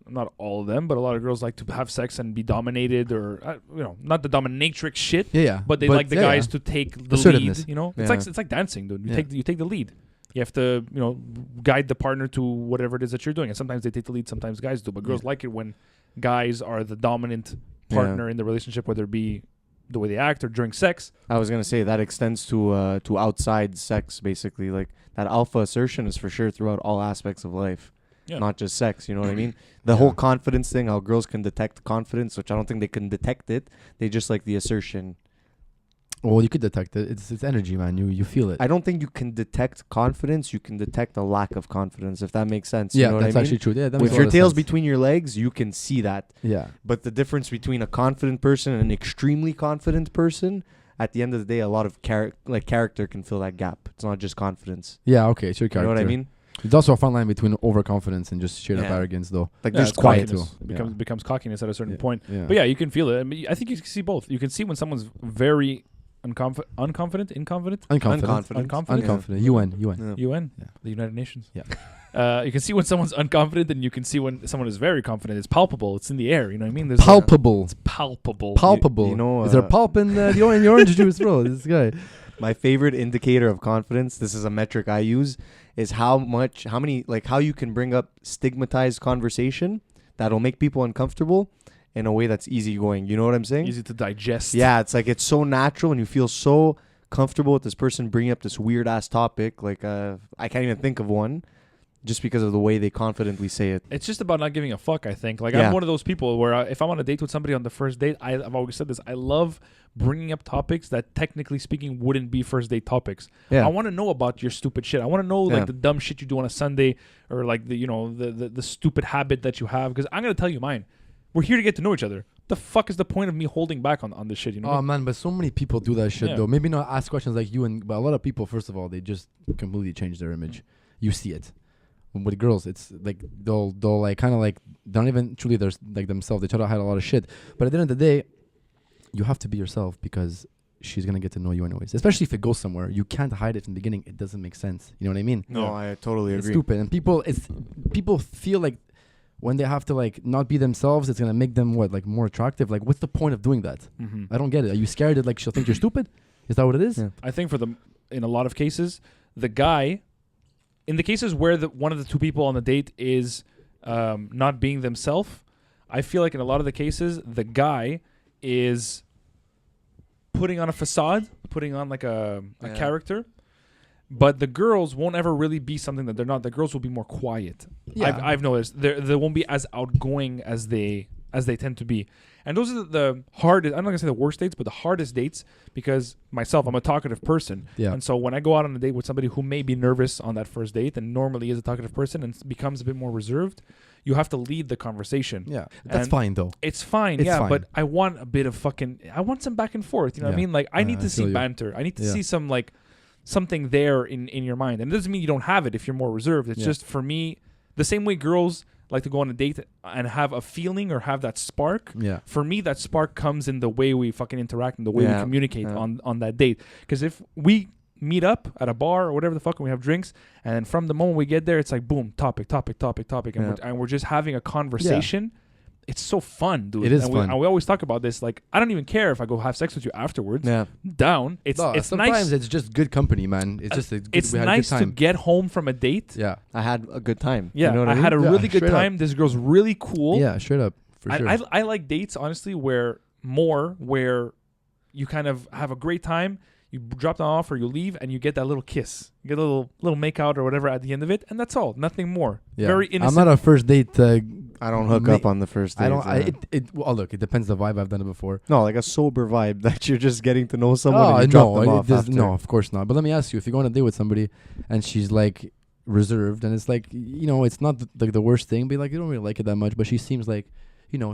not all of them, but a lot of girls like to have sex and be dominated, or not the dominatrix shit, Yeah, but they like the yeah, guys yeah. to take the Assertiveness. lead. You know, Yeah. it's like dancing, dude. Yeah. You take the lead. You have to guide the partner to whatever it is that you're doing. And sometimes they take the lead, sometimes guys do. But girls Yeah. like it when guys are the dominant partner in the relationship, whether it be the way they act or during sex. I was gonna say that extends to outside sex, basically. Like that alpha assertion is for sure throughout all aspects of life, not just sex. You know what I mean? The whole confidence thing, how girls can detect confidence, which I don't think they can detect it. They just like the assertion. Well, you could detect it. It's energy, man. You feel it. I don't think you can detect confidence. You can detect a lack of confidence, if that makes sense. You know what that's I mean? actually true. Yeah, that With makes a your lot of tails sense. between your legs, you can see that. Yeah. But the difference between a confident person and an extremely confident person, at the end of the day, a lot of character can fill that gap. It's not just confidence. Yeah. Okay. It's your You character. know what I mean? There's also a fine line between overconfidence and just straight up Yeah. arrogance, though. Like Yeah, there's it's quiet too. cockiness. Becomes cockiness at a certain point. Yeah. But yeah, you can feel it. I mean, I think you can see both. You can see when someone's very unconfident, Unconfident. unconfident. UN. Yeah. UN, Yeah. the United Nations. Yeah. You can see when someone's unconfident, and you can see when someone is very confident. It's palpable. It's in the air. You know what I mean? There's Palpable. it's palpable. Palpable. You know, is there pulp in the orange juice, bro? This guy. My favorite indicator of confidence, this is a metric I use, is how you can bring up stigmatized conversation that'll make people uncomfortable in a way that's easygoing. You know what I'm saying? Easy to digest. Yeah, it's like it's so natural and you feel so comfortable with this person bringing up this weird ass topic. Like I can't even think of one just because of the way they confidently say it. It's just about not giving a fuck, I think. Like, Yeah. I'm one of those people where if I'm on a date with somebody on the first date, I've always said this, I love bringing up topics that technically speaking wouldn't be first date topics. Yeah. I want to know about your stupid shit. I want to know Yeah. like the dumb shit you do on a Sunday, or like the stupid habit that you have, because I'm going to tell you mine. We're here to get to know each other. The fuck is the point of me holding back on this shit, you know? Oh man, but so many people do that shit Yeah. though. Maybe not ask questions like you, but a lot of people, first of all, they just completely change their image. You see it. With girls, it's like they'll like kind of like don't even truly they're like themselves. They try to hide a lot of shit. But at the end of the day, you have to be yourself because she's gonna get to know you anyways. Especially if it goes somewhere, you can't hide it from the beginning. It doesn't make sense. You know what I mean? No, I totally It's agree. stupid. And people feel like when they have to like not be themselves, it's gonna make them more attractive. Like, what's the point of doing that? Mhm. I don't get it. Are you scared that like she'll think you're stupid? Is that what it is? Yeah. I think in a lot of cases, the guy, in the cases where one of the two people on the date is not being themselves, I feel like in a lot of the cases, the guy is putting on a facade, putting on like a character, but the girls won't ever really be something that they're not. The girls will be more quiet. Yeah. I've noticed they won't be as outgoing as they tend to be. And those are the hardest, I'm not going to say the worst dates, but the hardest dates, because myself, I'm a talkative person. Yeah. And so when I go out on a date with somebody who may be nervous on that first date and normally is a talkative person and becomes a bit more reserved, you have to lead the conversation. Yeah. That's And fine though. It's fine, It's yeah, fine. but I want a bit of I want some back and forth, you know what I Yeah. mean? Like, I need I to see feel you. banter. I need to Yeah. see some, like, something there in your mind. And it doesn't mean you don't have it if you're more reserved. It's Yeah. just, for me, the same way girls like to go on a date and have a feeling or have that spark. Yeah. For me, that spark comes in the way we fucking interact and the way we Yeah. communicate Yeah. on that date. Because if we meet up at a bar or whatever the fuck and we have drinks, and then from the moment we get there, it's like, boom, topic, and, Yeah. we're just having a conversation. It's so fun, dude. It is and fun. We always talk about this. Like, I don't even care if I go have sex with you afterwards. Yeah. Down. It's Sometimes nice. it's just good company, man. It's just It's we had nice a good to time. get home from a date. Yeah. I had a good time. Yeah, You know what I I mean? had a Yeah, really good straight up. time. This girl's really cool. Yeah, straight up. For sure. I like dates, honestly, where you kind of have a great time, you drop them off or you leave, and you get that little kiss. You get a little make out or whatever at the end of it, and that's all. Nothing more. Yeah. Very innocent. I'm not a first date. I don't hook up on the first date. I don't. Well, look, it depends the vibe. I've done it before. No, like a sober vibe that you're just getting to know someone and you no, drop them off after. no, of course not. But let me ask you: if you go on a date with somebody and she's like reserved, and it's like it's not like the worst thing, but like you don't really like it that much, but she seems like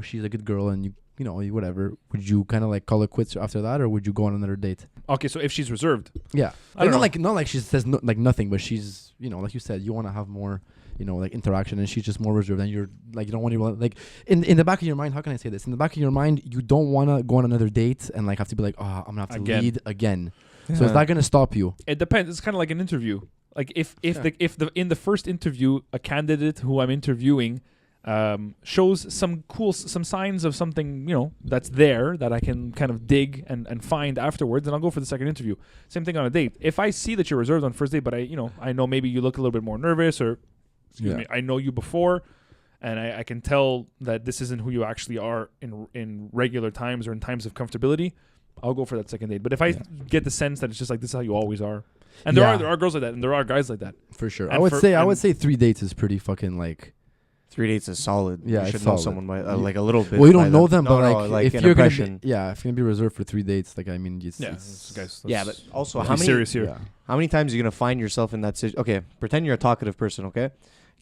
she's a good girl, and whatever. Would you kind of like call it quits after that, or would you go on another date? Okay, so if she's reserved. Yeah, I don't know. not like she says like nothing, but she's like you said, you want to have more like interaction, and she's just more reserved, and you're like you don't want to like in the back of your mind. How can I say this? In the back of your mind, you don't want to go on another date and like have to be like, oh, I'm gonna have to Again. lead again. Yeah. So is that gonna stop you? It depends. It's kind of like an interview. Like if in the first interview, a candidate who I'm interviewing shows some signs of something that's there that I can kind of dig and find afterwards, then I'll go for the second interview. Same thing on a date. If I see that you're reserved on first date, but I know maybe you look a little bit more nervous, or excuse me, I know you before, and I can tell that this isn't who you actually are in regular times or in times of comfortability, I'll go for that second date. But if I get the sense that it's just like this is how you always are, and there are girls like that, and there are guys like that for sure. And I would say 3 dates is pretty fucking like. 3 dates is solid. Yeah, you should it's know solid. someone by like a little bit. Well, you don't know them. them, but No, like if an you're impression. gonna if you're gonna be reserved for 3 dates, like I mean, it's guys. Yeah, but also Let's how be many serious here. Yeah. how many times are you gonna find yourself in that situation? Okay, pretend you're a talkative person. Okay,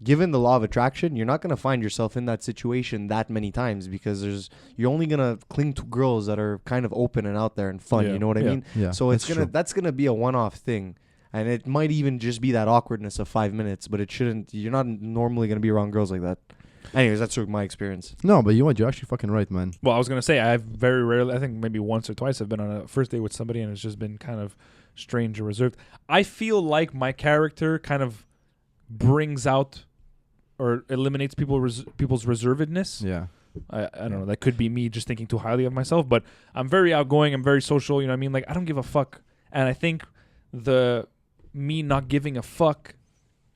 given the law of attraction, you're not gonna find yourself in that situation that many times because you're only gonna cling to girls that are kind of open and out there and fun. Yeah, You know what I yeah. mean? Yeah. So that's gonna be a one-off thing. And it might even just be that awkwardness of 5 minutes, but it shouldn't. You're not normally gonna be around girls like that. Anyways, that's my experience. No, but you know what? You're actually fucking right, man. Well, I was gonna say I've very rarely, I think maybe once or twice, I've been on a first date with somebody and it's just been kind of strange or reserved. I feel like my character kind of brings out or eliminates people's reservedness. Yeah. I don't know. That could be me just thinking too highly of myself, but I'm very outgoing. I'm very social. You know what I mean? Like I don't give a fuck, and I think the me not giving a fuck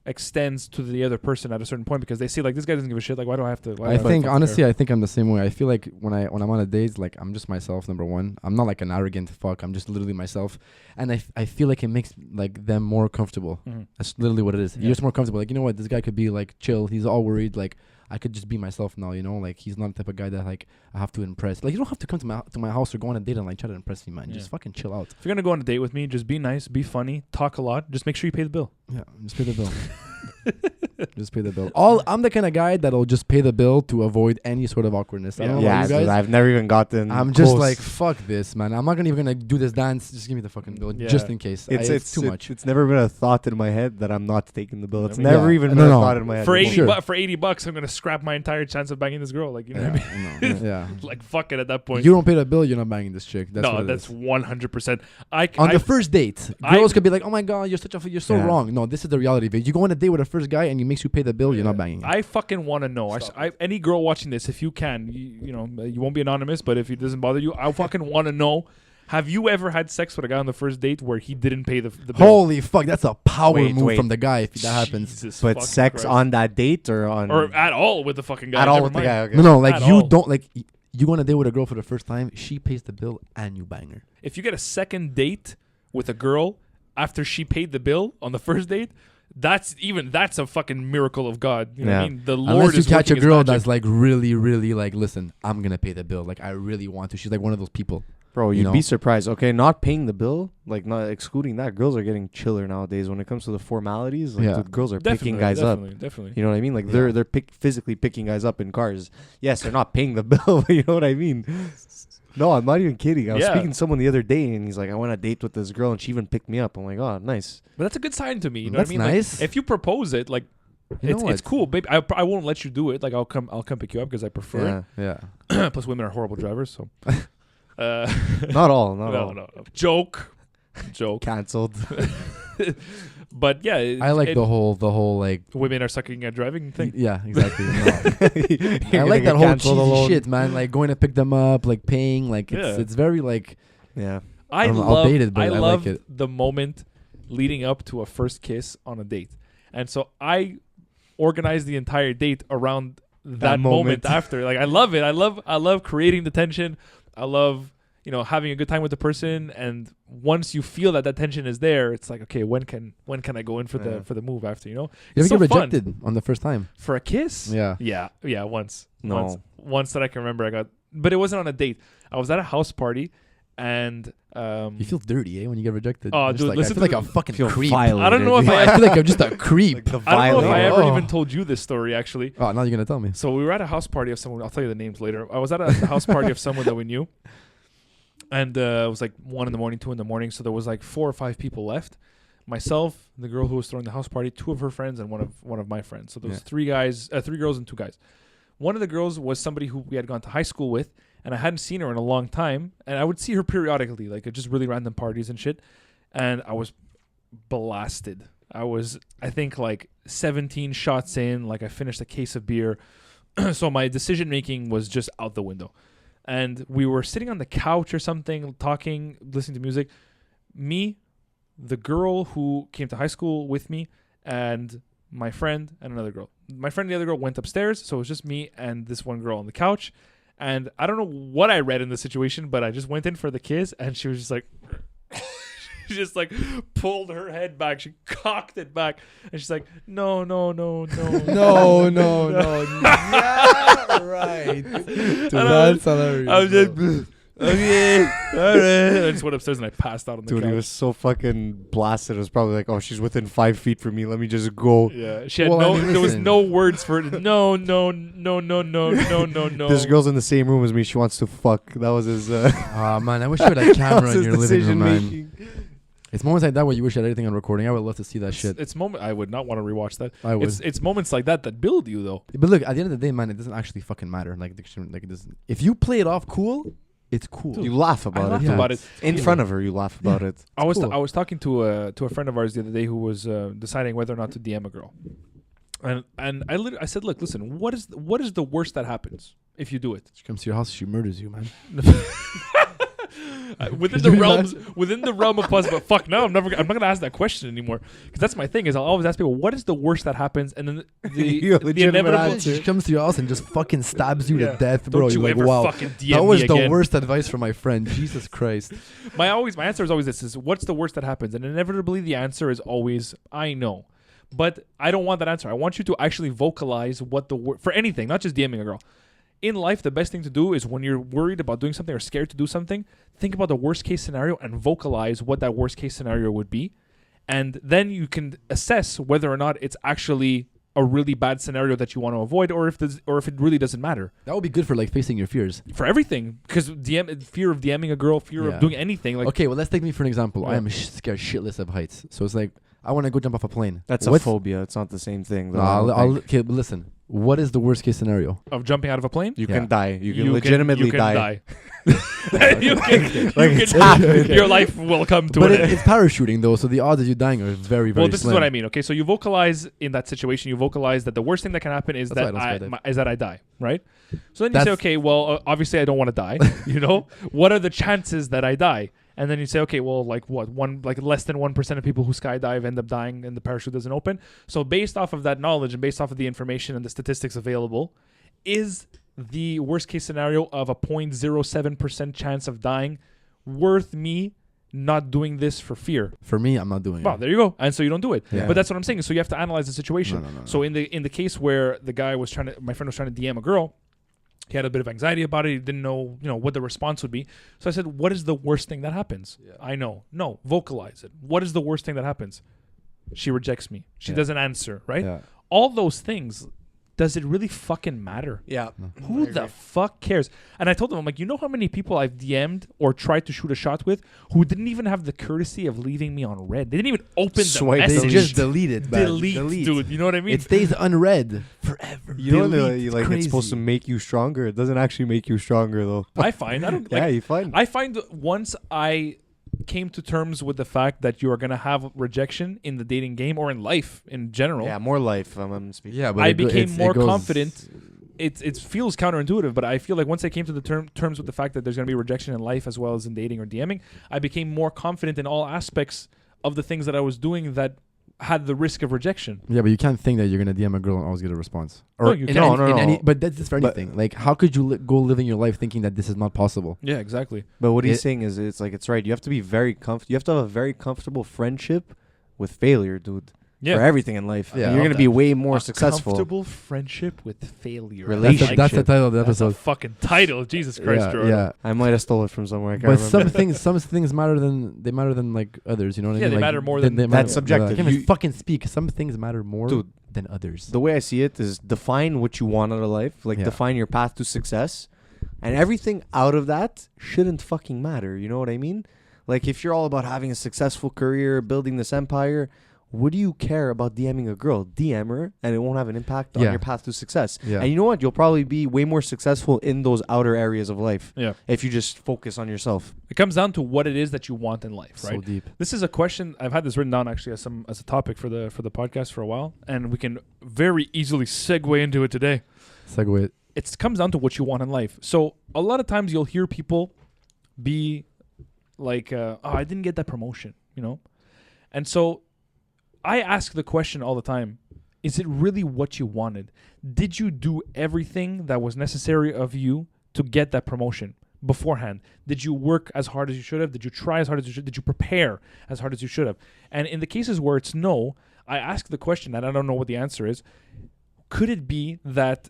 extends to the other person at a certain point because they see like this guy doesn't give a shit. Like why do I have to? I think honestly, I think I'm the same way. I feel like when I'm on a date, like I'm just myself. Number one, I'm not like an arrogant fuck. I'm just literally myself, and I feel like it makes like them more comfortable. Mm-hmm. That's literally what it is. Yeah. You're just more comfortable. Like you know what, this guy could be like chill. He's all worried. Like I could just be myself now. You know, like he's not the type of guy that like I have to impress. Like you don't have to come to my house or go on a date and like try to impress me, man. Yeah. Just fucking chill out. If you're gonna go on a date with me, just be nice, be funny, talk a lot. Just make sure you pay the bill. Yeah, just pay the bill. Just pay the bill. I'm the kind of guy that'll just pay the bill to avoid any sort of awkwardness. I don't know about you guys. I've never even gotten. I'm close. just like fuck this, man. I'm not even gonna do this dance. Just give me the fucking bill, Yeah. just in case. It's too much. It's never been a thought in my head that I'm not taking the bill. It's I mean, never yeah. even No, been a no. thought in my head. For before. for $80, I'm gonna scrap my entire chance of banging this girl. Like you know what I mean? No, yeah. Like fuck it at that point. You don't pay the bill, you're not banging this chick. That's no, what it that's is. 100%. On the first date, girls I- could be like, "Oh my god, you're so Yeah. wrong." No, this is the reality of it. You go on a date with a first guy and he makes you pay the bill, you're not banging. I fucking want to know. Any girl watching this, if you can, you know, you won't be anonymous, but if it doesn't bother you, I fucking want to know. Have you ever had sex with a guy on the first date where he didn't pay the bill? Holy fuck, that's a power Wait, move wait. from the guy if that happens. Jesus But fucking sex Christ. on that date or at all with the fucking guy. at all Never with the mind. guy. Okay. No, like At you all. don't like you go on a date with a girl for the first time, she pays the bill and you bang her. If you get a second date with a girl after she paid the bill on the first date, that's a fucking miracle of God. You know what I Yeah. mean? The Lord Unless you is catch a working his girl magic. that's like really, really like, listen, I'm gonna pay the bill. Like I really want to. She's like one of those people. Bro, You you'd know? be surprised. Okay, not paying the bill, like not excluding that, girls are getting chiller nowadays when it comes to the formalities. Like Yeah. the girls are picking Definitely, guys up. Definitely. You know what I mean? Like Yeah. they're physically picking guys up in cars. Yes, they're not paying the bill, but you know what I mean? No, I'm not even kidding. I was Yeah. speaking to someone the other day, and he's like, "I went on a date with this girl, and she even picked me up." I'm like, "Oh, nice." But that's a good sign to me. You know That's what I mean? nice. Like, if you propose it, like You know it's what? cool, babe. I won't let you do it. Like I'll come pick you up because I prefer Yeah. Yeah. it. Plus, women are horrible drivers, so. Not all. Not all. No. Joke. Cancelled. But yeah, I like the whole like. women are sucking at driving thing. Yeah, exactly. No. You're I like gonna that whole get canceled cheesy alone. shit, man. Like going to pick them up, like paying, like Yeah. it's very like. Yeah. I don't know, love outdated, but I like love it. the moment leading up to a first kiss on a date, and so I organize the entire date around that moment moment. after. Like I love it. I love creating the tension. I love having a good time with the person, and once you feel that tension is there, it's like, okay, when can I go in for Yeah. the move after? You It's ever get so fun. rejected on the first time? For a kiss? Yeah. Yeah, once. No. Once that I can remember I got, but it wasn't on a date. I was at a house party, and You feel dirty, when you get rejected. Oh, You're just dude, like, I listen feel to like a the- fucking Feel creep. violated. I don't know if I feel like I'm just a creep. Like the I don't know if I violator. ever Oh. even told you this story actually. Oh, now you're gonna tell me. So we were at a house party of someone. I'll tell you the names later. I was at a house party of someone that we knew, and it was like 1 a.m, 2 a.m. So there was like 4 or 5 people left. Myself, the girl who was throwing the house party, 2 of her friends, and one of my friends. So there was Yeah. 3 girls and 2 guys. One of the girls was somebody who we had gone to high school with, and I hadn't seen her in a long time. And I would see her periodically, like at just really random parties and shit. And I was blasted. I think like 17 shots in, like I finished a case of beer. So my decision making was just out the window. And we were sitting on the couch or something, talking, listening to music. Me, the girl who came to high school with me, and my friend, and another girl. My friend and the other girl went upstairs, so it was just me and this one girl on the couch. And I don't know what I read in the situation, but I just went in for the kiss, and she was just like, she just like pulled her head back. She cocked it back, and she's like, no. No. Yeah, right. Dude, that's hilarious. I was just, okay, all right. I just went upstairs and I passed out on the Dude, couch. he was so fucking blasted. It was probably like, oh, she's within 5 feet from me. Let me just go. Yeah, she had Well, no. I mean, There was listen. no words for it. No. This girl's in the same room as me. She wants to fuck. That was his. Oh man, I wish you had a camera in your living room, man. making. It's moments like that where you wish you had everything on recording. I would love to see that shit. It's moment. I would not want to rewatch that. I would. It's moments like that that build you though. But look, at the end of the day, man, it doesn't actually fucking matter. Like it doesn't. If you play it off cool, it's cool. You laugh I about laughed it. Yeah. about it. In front of her, you laugh about it. I was cool. I was talking to a friend of ours the other day who was deciding whether or not to DM a girl, and I said, look, listen, what is the worst that happens if you do it? She comes to your house, she murders you, man. Within Could the you realm of possible. Fuck no, I'm not gonna ask that question anymore, because that's my thing. Is I'll always ask people, what is the worst that happens, and then Your the legitimate inevitable. answer. She comes to your house and just fucking stabs you Yeah. to death, bro. Don't you You're ever like, wow, fucking DM that was me the again. worst advice from my friend. Jesus Christ. My answer is always this: is what's the worst that happens, and inevitably the answer is always I know, but I don't want that answer. I want you to actually vocalize what for anything, not just DMing a girl. In life, the best thing to do is when you're worried about doing something or scared to do something, think about the worst case scenario and vocalize what that worst case scenario would be. And then you can assess whether or not it's actually a really bad scenario that you want to avoid, or if it really doesn't matter. That would be good for like facing your fears. For everything. Because fear of DMing a girl, fear Yeah. of doing anything. Like, Okay, well, let's take me for an example. I Yeah. am scared shitless of heights. So it's like, I want to go jump off a plane. That's What's- a phobia. It's not the same thing. Though, No, I don't think. okay, but listen. What is the worst case scenario? of jumping out of a plane. You Yeah. can die. You can legitimately die. You can, Like it's happened. your life will come to But an end. it's parachuting though, so the odds of you dying are very, very Well, this slim. is what I mean. Okay, so you vocalize in that situation. You vocalize that the worst thing that can happen is That's that why I don't skydive. is that I die, right? So then you say, That's- okay, well, obviously I don't want to die. You know, what are the chances that I die? And then you say, okay, well, like what? Less than 1% of people who skydive end up dying, and the parachute doesn't open. So based off of that knowledge and based off of the information and the statistics available, is the worst case scenario of a 0.07% chance of dying worth me not doing this for fear? For me, I'm not doing Well, it. there you go. And so you don't do it. Yeah. But that's what I'm saying. So you have to analyze the situation. No. So in the case where my friend was trying to DM a girl, he had a bit of anxiety about it. He didn't know, what the response would be. So I said, what is the worst thing that happens? Yeah. I know. No, vocalize it. What is the worst thing that happens? She rejects me. She Yeah. doesn't answer, right? Yeah. All those things, does it really fucking matter? Yeah. Who the fuck cares? And I told him, I'm like, you know how many people I've DM'd or tried to shoot a shot with who didn't even have the courtesy of leaving me on red? They didn't even open Swipe. the They message. just delete it, man. delete, dude. You know what I mean? It stays unread forever. You know, Delete. like it's supposed to make you stronger. It doesn't actually make you stronger, though. I find I don't Yeah, like. you find. I find once I came to terms with the fact that you are gonna have rejection in the dating game or in life in general. Yeah, more life. I'm speaking. Yeah, but I it go- became it's- more it goes- confident. It feels counterintuitive, but I feel like once I came to the terms with the fact that there's going to be rejection in life as well as in dating or DMing, I became more confident in all aspects of the things that I was doing that had the risk of rejection. Yeah, but you can't think that you're gonna DM a girl and always get a response. No, you in can't. any- in No. any- but that's just for But- anything. Like, how could you go living your life thinking that this is not possible? Yeah, exactly. But what he's It- saying is, it's right. You have to be very You have to have a very comfortable friendship with failure, dude. Yeah. For everything in life, Yeah. and you're gonna be way more A successful. Comfortable friendship with failure. Relationship. That's the title of the That's a episode. fucking title. Jesus Christ, Yeah, Gerrardo. yeah. I might have stole it from somewhere. I can't But remember. some things matter than like others. You know what I Yeah, mean? they Like, matter more than- they That's matter- subjective. I can't even You- fucking speak. Some things matter more Dude, than others. The way I see it is define what you want out of life. Like Yeah. define your path to success, and everything out of that shouldn't fucking matter. You know what I mean? Like if you're all about having a successful career, building this empire, what do you care about DMing a girl? DM her, and it won't have an impact on Yeah. your path to success. Yeah. And you know what? You'll probably be way more successful in those outer areas of life Yeah. if you just focus on yourself. It comes down to what it is that you want in life, right? So deep. This is a question I've had this written down actually as a topic for the podcast for a while, and we can very easily segue into it today. Segue it. It comes down to what you want in life. So a lot of times you'll hear people be like, "Oh, I didn't get that promotion," and so I ask the question all the time: is it really what you wanted? Did you do everything that was necessary of you to get that promotion beforehand? Did you work as hard as you should have? Did you try as hard as you should? Did you prepare as hard as you should have? And in the cases where it's no, I ask the question, and I don't know what the answer is. Could it be that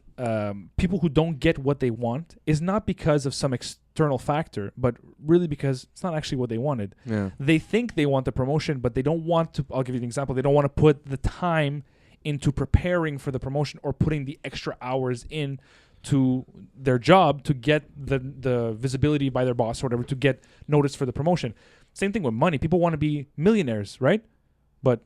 people who don't get what they want is not because of some external factor, but really because it's not actually what they wanted? Yeah. They think they want the promotion, but they don't want to. I'll give you an example. They don't want to put the time into preparing for the promotion or putting the extra hours in to their job to get the visibility by their boss or whatever, to get noticed for the promotion. Same thing with money. People want to be millionaires, right? But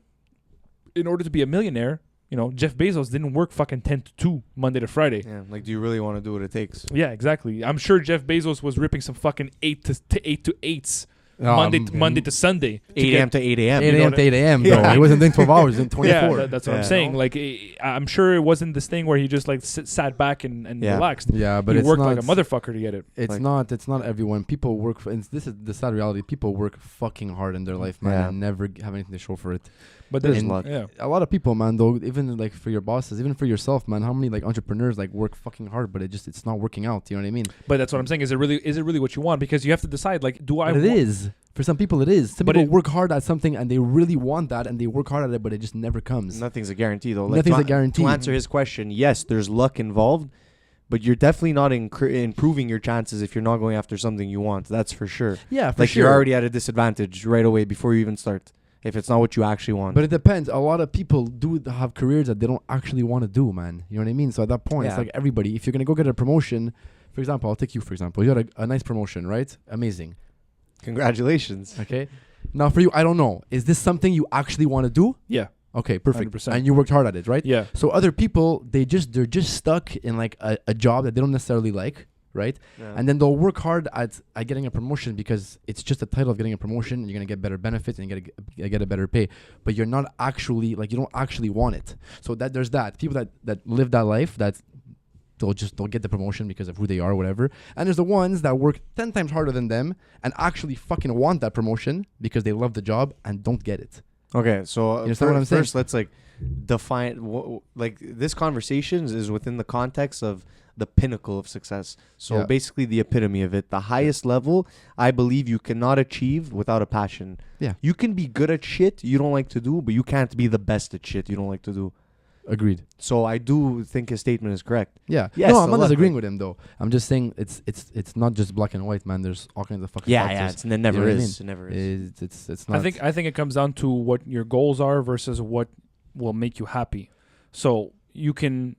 in order to be a millionaire, you know, Jeff Bezos didn't work fucking 10 to 2 Monday to Friday. Yeah. Like, do you really want to do what it takes? Yeah, exactly. I'm sure Jeff Bezos was ripping some fucking 8 to 8s Monday to Sunday. 8 a.m. to 8 a.m. 8 a.m. to 8 a.m. though. Yeah. He wasn't doing 12 hours, in 24. Yeah, that's what I'm saying. Like, I'm sure it wasn't this thing where he just like sat back and relaxed. Yeah, but he it's worked not, like a motherfucker to get it. It's not everyone. People work for, and this is the sad reality. People work fucking hard in their life, man, Yeah. and never have anything to show for it. But There's there's a lot. Yeah. A lot of people, man, though, even like for your bosses, even for yourself, man, how many like entrepreneurs like work fucking hard, but it's not working out. You know what I mean? But that's what I'm saying. Is it really what you want? Because you have to decide. Like, do I? But it is. For some people, it is. Some But people it- work hard at something and they really want that and they work hard at it, but it just never comes. Nothing's a guarantee, though. Nothing's a guarantee. To answer his question, yes, there's luck involved, but you're definitely not improving your chances if you're not going after something you want. That's for sure. Yeah, for Like, sure. you're already at a disadvantage right away before you even start, if it's not what you actually want. But it depends. A lot of people do have careers that they don't actually want to do, man. You know what I mean? So at that point, it's Yeah. like everybody. If you're gonna go get a promotion, for example, I'll take you for example. You got a nice promotion, right? Amazing. Congratulations. Okay. Now for you, I don't know. Is this something you actually want to do? Yeah. Okay, perfect. 100%. And you worked hard at it, right? Yeah. So other people, they're just stuck in like a job that they don't necessarily like, right? Yeah. And then they'll work hard at getting a promotion because it's just the title of getting a promotion and you're going to get better benefits and you get a better pay. But you're not actually, like, you don't actually want it. So that there's that. People that live that life, that they'll get the promotion because of who they are or whatever. And there's the ones that work 10 times harder than them and actually fucking want that promotion because they love the job and don't get it. Okay, so You understand what I'm saying? first let's like define like this conversation is within the context of the pinnacle of success. So Yeah. basically the epitome of it, the highest level I believe you cannot achieve without a passion. Yeah. You can be good at shit you don't like to do, but you can't be the best at shit you don't like to do. Agreed. So I do think his statement is correct. Yeah. Yes, no, I'm the not luck disagreeing rate. with him though. I'm just saying it's not just black and white, man. There's all kinds of fucking factors. It never You know what I is. It never is. It's not. I think it comes down to what your goals are versus what will make you happy. So you can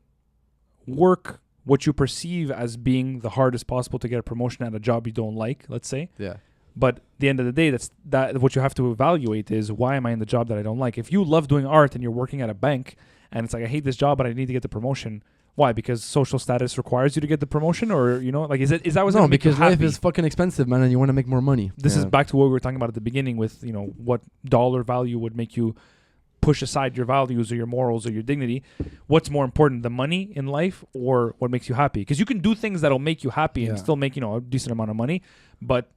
work what you perceive as being the hardest possible to get a promotion at a job you don't like, let's say. Yeah. But at the end of the day, that what you have to evaluate is, why am I in the job that I don't like? If you love doing art and you're working at a bank and it's like, I hate this job but I need to get the promotion. Why? Because social status requires you to get the promotion, or like is that what's No, gonna make you because life happy? is fucking expensive, man, and you want to make more money. This is Yeah. back to what we were talking about at the beginning with, what dollar value would make you push aside your values or your morals or your dignity. What's more important, the money in life or what makes you happy? Because you can do things that'll make you happy and Yeah. still make, a decent amount of money. But,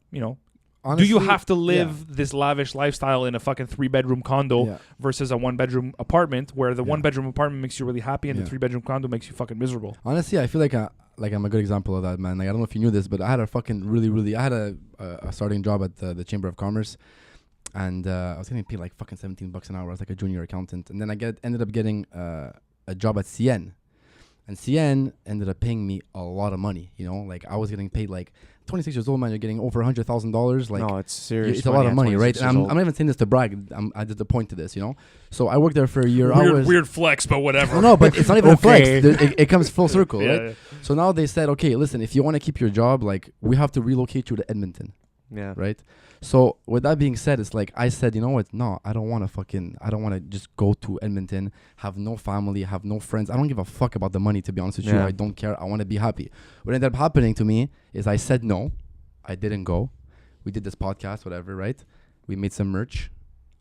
Honestly, do you have to live this lavish lifestyle in a fucking 3-bedroom condo Yeah. versus a 1-bedroom apartment where the Yeah. 1-bedroom apartment makes you really happy and Yeah. the 3-bedroom condo makes you fucking miserable? Honestly, I feel like I'm a good example of that, man. Like, I don't know if you knew this, but I had a fucking I had a starting job at the Chamber of Commerce, and I was getting paid like fucking $17 an hour. I was like a junior accountant, and then I ended up getting a job at CN, and CN ended up paying me a lot of money. Like, I was getting paid like 26 years old, man. You're getting over $100,000. Like, No, it's serious. it's a lot of at money, right? 26 And years I'm not even saying this to brag. I did the point to this, So I worked there for a year. Weird flex, but whatever. No, but it's not even a flex. Okay. It comes full circle, Yeah, right? yeah. So now they said, okay, listen, if you want to keep your job, like, we have to relocate you to Edmonton, Yeah. right? So with that being said, it's like, I said, you know what? No, I don't want to just go to Edmonton, have no family, have no friends. I don't give a fuck about the money, to be honest with you. Yeah. I don't care. I want to be happy. What ended up happening to me is I said no. I didn't go. We did this podcast, whatever, right? We made some merch.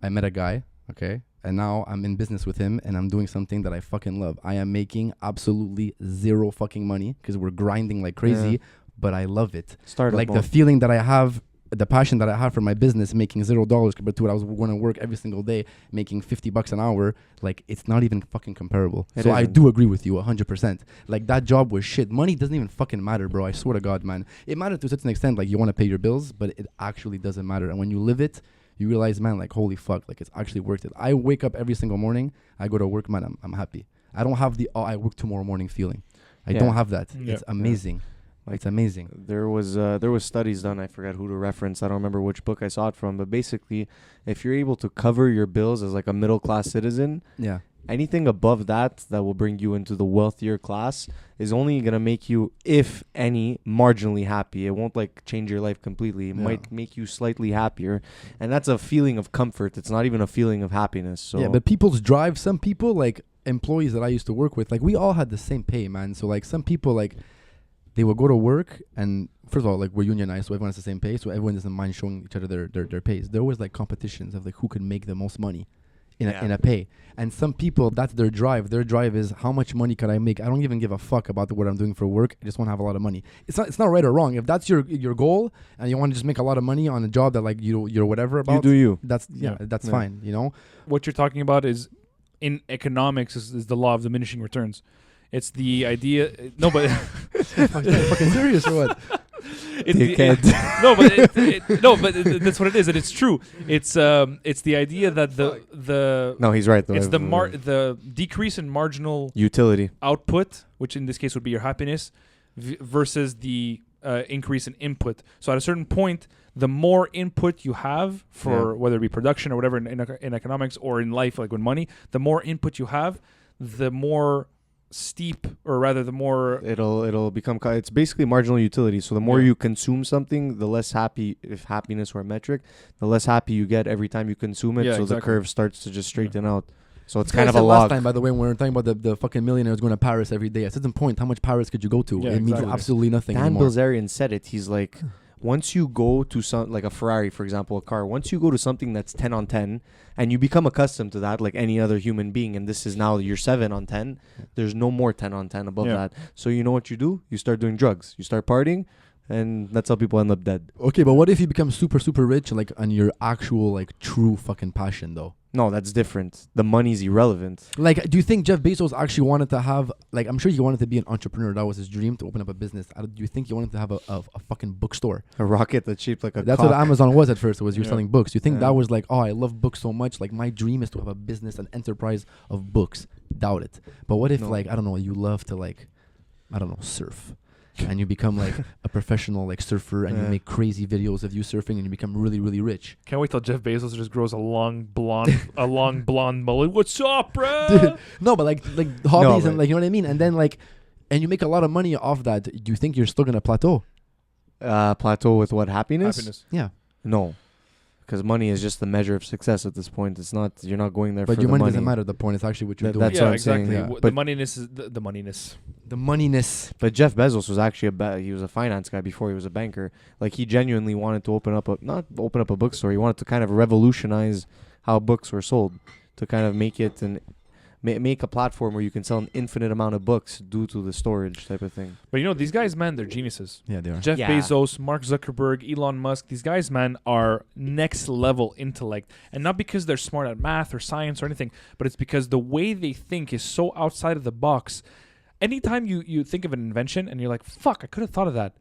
I met a guy, okay? And now I'm in business with him and I'm doing something that I fucking love. I am making absolutely zero fucking money because we're grinding like crazy, Yeah. but I love it. Startup Like, the mode. feeling that I have the passion that I have for my business, making $0 compared to what I was going to work every single day, making $50 an hour, like it's not even fucking comparable. So I do agree with you 100%. Like that job was shit. Money doesn't even fucking matter, bro. I swear to God, man. It matters to a certain extent. Like you want to pay your bills, but it actually doesn't matter. And when you live it, you realize, man, like holy fuck, like it's actually worth it. I wake up every single morning. I go to work, man. I'm happy. I don't have the I work tomorrow morning feeling. I don't have that. Yeah. It's amazing. It's amazing. There was studies done. I forgot who to reference. I don't remember which book I saw it from. But basically, if you're able to cover your bills as like a middle class citizen, Yeah. anything above that will bring you into the wealthier class is only gonna make you, if any, marginally happy. It won't like change your life completely. It might make you slightly happier, and that's a feeling of comfort. It's not even a feeling of happiness. So yeah, but people's drive. Some people, like employees that I used to work with, like we all had the same pay, man. So like some people, like they will go to work, and first of all, like we're unionized, so everyone has the same pay, so everyone doesn't mind showing each other their pays. There was like competitions of like who could make the most money in a pay. And some people, that's their drive. Their drive is how much money could I make? I don't even give a fuck about what I'm doing for work. I just want to have a lot of money. It's not right or wrong. If that's your goal and you want to just make a lot of money on a job that like you're whatever about, you do you. That's fine. You know What you're talking about is in economics is the law of diminishing returns. It's the idea. No, but fucking serious or what? That's what it is, and it's true. It's the idea that the No, he's right though. it's the decrease in marginal utility output, which in this case would be your happiness, versus the increase in input. So at a certain point, the more input you have for whether it be production or whatever in economics or in life, like with money, the more input you have, the more steep, or rather the more it'll become it's basically marginal utility. So the more you consume something, the less happy, if happiness were a metric, the less happy you get every time you consume it. So the curve starts to just straighten out. So it's kind of a log. Last time, by the way, when we were talking about the fucking millionaires going to Paris every day, at a certain point, how much Paris could you go to? It means absolutely nothing Dan anymore. Bilzerian said it. He's like, once you go to some, like a Ferrari, for example, a car, once you go to something that's 10 on 10 and you become accustomed to that, like any other human being, and this is now your 7 on 10, there's no more 10 on 10 above that. So you know what you do? You start doing drugs. You start partying, and that's how people end up dead. Okay, but what if you become super, super rich, like on your actual, like, true fucking passion, though? No, that's different. The money's irrelevant. Like, do you think Jeff Bezos actually wanted to have, like, I'm sure he wanted to be an entrepreneur. That was his dream, to open up a business. Do you think he wanted to have a fucking bookstore? A rocket that's shaped like a That's cock. what Amazon was at first. It was you're selling books. You think Yeah. that was like, oh, I love books so much. Like, my dream is to have a business, an enterprise of books. Doubt it. But what if, like, I don't know, you love to, like, I don't know, surf. And you become like a professional like surfer, and you make crazy videos of you surfing, and you become really, really rich. Can't wait till Jeff Bezos just grows a long blonde mullet. What's up, bro? Dude, no, but like hobbies and like, you know what I mean. And then like, and you make a lot of money off that. Do you think you're still gonna plateau? Plateau with what? Happiness? Yeah. No. Because money is just the measure of success at this point. It's not. You're not going there but for your the money money. doesn't matter at the point. It's actually what you're doing. That's what I'm exactly. saying. The moneyness is the moneyness. The moneyness. But Jeff Bezos was actually he was a finance guy before he was a banker. Like, he genuinely wanted to not open up a bookstore. He wanted to kind of revolutionize how books were sold, to kind of make it make a platform where you can sell an infinite amount of books due to the storage type of thing. But you know, these guys, man, they're geniuses. Yeah, they are. Jeff Bezos, Mark Zuckerberg, Elon Musk, these guys, man, are next level intellect. And not because they're smart at math or science or anything, but it's because the way they think is so outside of the box. Anytime you think of an invention and you're like, fuck, I could have thought of that,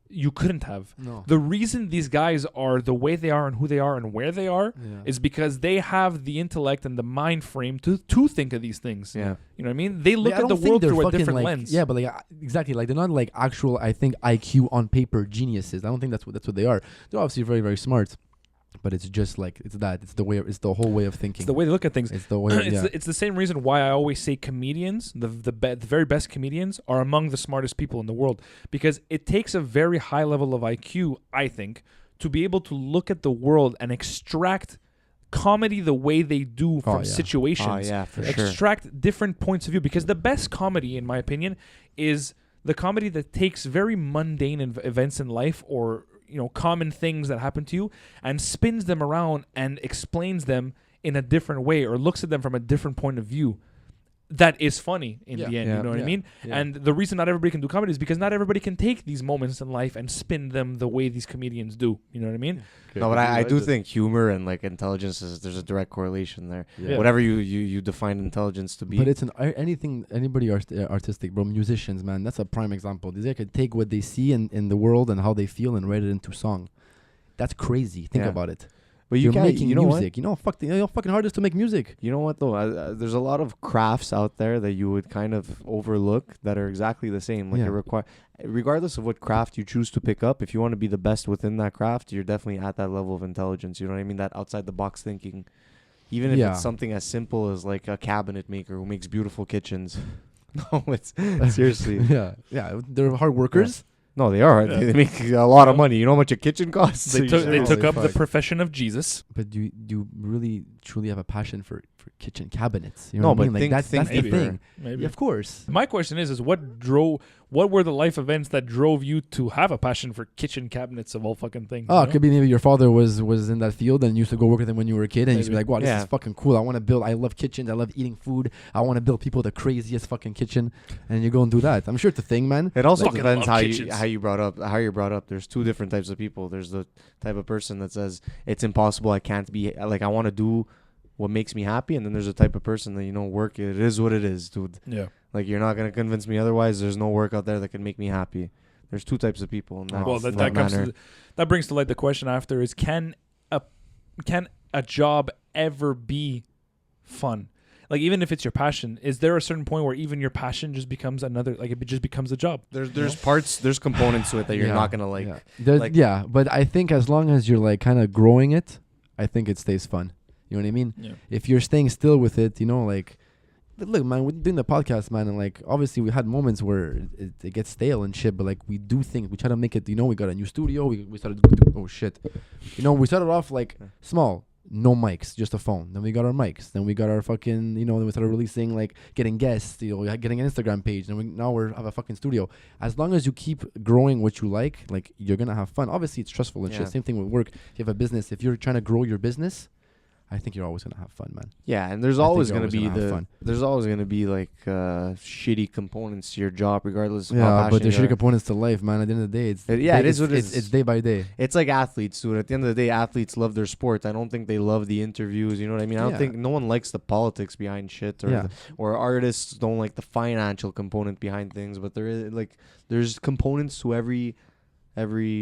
you couldn't have. No. The reason these guys are the way they are and who they are and where they are is because they have the intellect and the mind frame to think of these things. Yeah. You know what I mean? They look Like, at the world through a different like, lens. Yeah, but like exactly, like they're not like actual, I think, IQ on paper geniuses. I don't think that's what they are. They're obviously very, very smart, but it's just like it's the whole way of thinking. It's the way they look at things. It's the way. It's the same reason why I always say comedians, the very best comedians, are among the smartest people in the world, because it takes a very high level of IQ, I think, to be able to look at the world and extract comedy the way they do from situations. Oh yeah, for sure. Extract different points of view, because the best comedy, in my opinion, is the comedy that takes very mundane events in life, or common things that happen to you, and spins them around and explains them in a different way, or looks at them from a different point of view. that is funny in Yeah. the end. Yeah. You know what I Yeah. mean? Yeah. And the reason not everybody can do comedy is because not everybody can take these moments in life and spin them the way these comedians do. You know what I mean? No, but I do think humor and like intelligence there's a direct correlation there. Yeah. Whatever you define intelligence to be. But it's anybody artistic, bro. Musicians, man, that's a prime example. These guys could take what they see in the world and how they feel and write it into song. That's crazy. Think Yeah. about it. but You're can't, making you know music. What? You know how fucking hard it is to make music. You know what though? There's a lot of crafts out there that you would kind of overlook that are exactly the same. Like Yeah. regardless of what craft you choose to pick up, if you want to be the best within that craft, you're definitely at that level of intelligence. You know what I mean? That outside the box thinking. Even if Yeah. it's something as simple as like a cabinet maker who makes beautiful kitchens. No, it's seriously. yeah. They're hard workers. No, they are. Yeah. They make a lot of money. You know how much a kitchen costs? They took Holy up the fuck. profession of Jesus. But do you really truly have a passion for kitchen cabinets? You No, know what I but mean? Like think that's the maybe. thing. Maybe. Yeah, of course. My question is what were the life events that drove you to have a passion for kitchen cabinets of all fucking things? Oh, you it know? could be maybe your father was in that field and you used to go work with him when you were a kid and you used to be Maybe. like, wow, this Yeah. is fucking cool. I love kitchens. I love eating food. I want to build people the craziest fucking kitchen. And you go and do that. I'm sure it's a thing, man. It also Fucking depends love how kitchens. you're brought up. There's two different types of people. There's the type of person that says it's impossible. I can't be like I want to do what makes me happy, and then there's a type of person that work. It is what it is, dude. Yeah. Like you're not gonna convince me otherwise. There's no work out there that can make me happy. There's two types of people. In that, Well, in that comes manner. that brings to light the question after is can a job ever be fun? Like even if it's your passion, is there a certain point where even your passion just becomes it just becomes a job? there's components to it that you're not gonna like. Yeah. But I think as long as you're like kind of growing it, I think it stays fun. You know what I mean? Yeah. If you're staying still with it, like, look, man, we're doing the podcast, man, and like, obviously we had moments where it gets stale and shit, but like, we do things, we try to make it, we got a new studio, we started, oh shit. We started off like small, no mics, just a phone. Then we got our mics, then we got our fucking, then we started releasing, like, getting guests, getting an Instagram page, and now we have a fucking studio. As long as you keep growing what you like, you're gonna have fun. Obviously, it's stressful and shit. Same thing with work. If you have a business, if you're trying to grow your business, I think you're always gonna have fun, man. Yeah, and there's I think always you're gonna always be gonna have fun. there's always gonna be like shitty components to your job, regardless of how Yeah, but passionate there's you shitty are. components to life, man. At the end of the day, It is what it is. It's day by day. It's like athletes, dude. At the end of the day, athletes love their sport. I don't think they love the interviews. You know what I mean? I don't Yeah. think no one likes the politics behind shit, or or artists don't like the financial component behind things. But there's components to every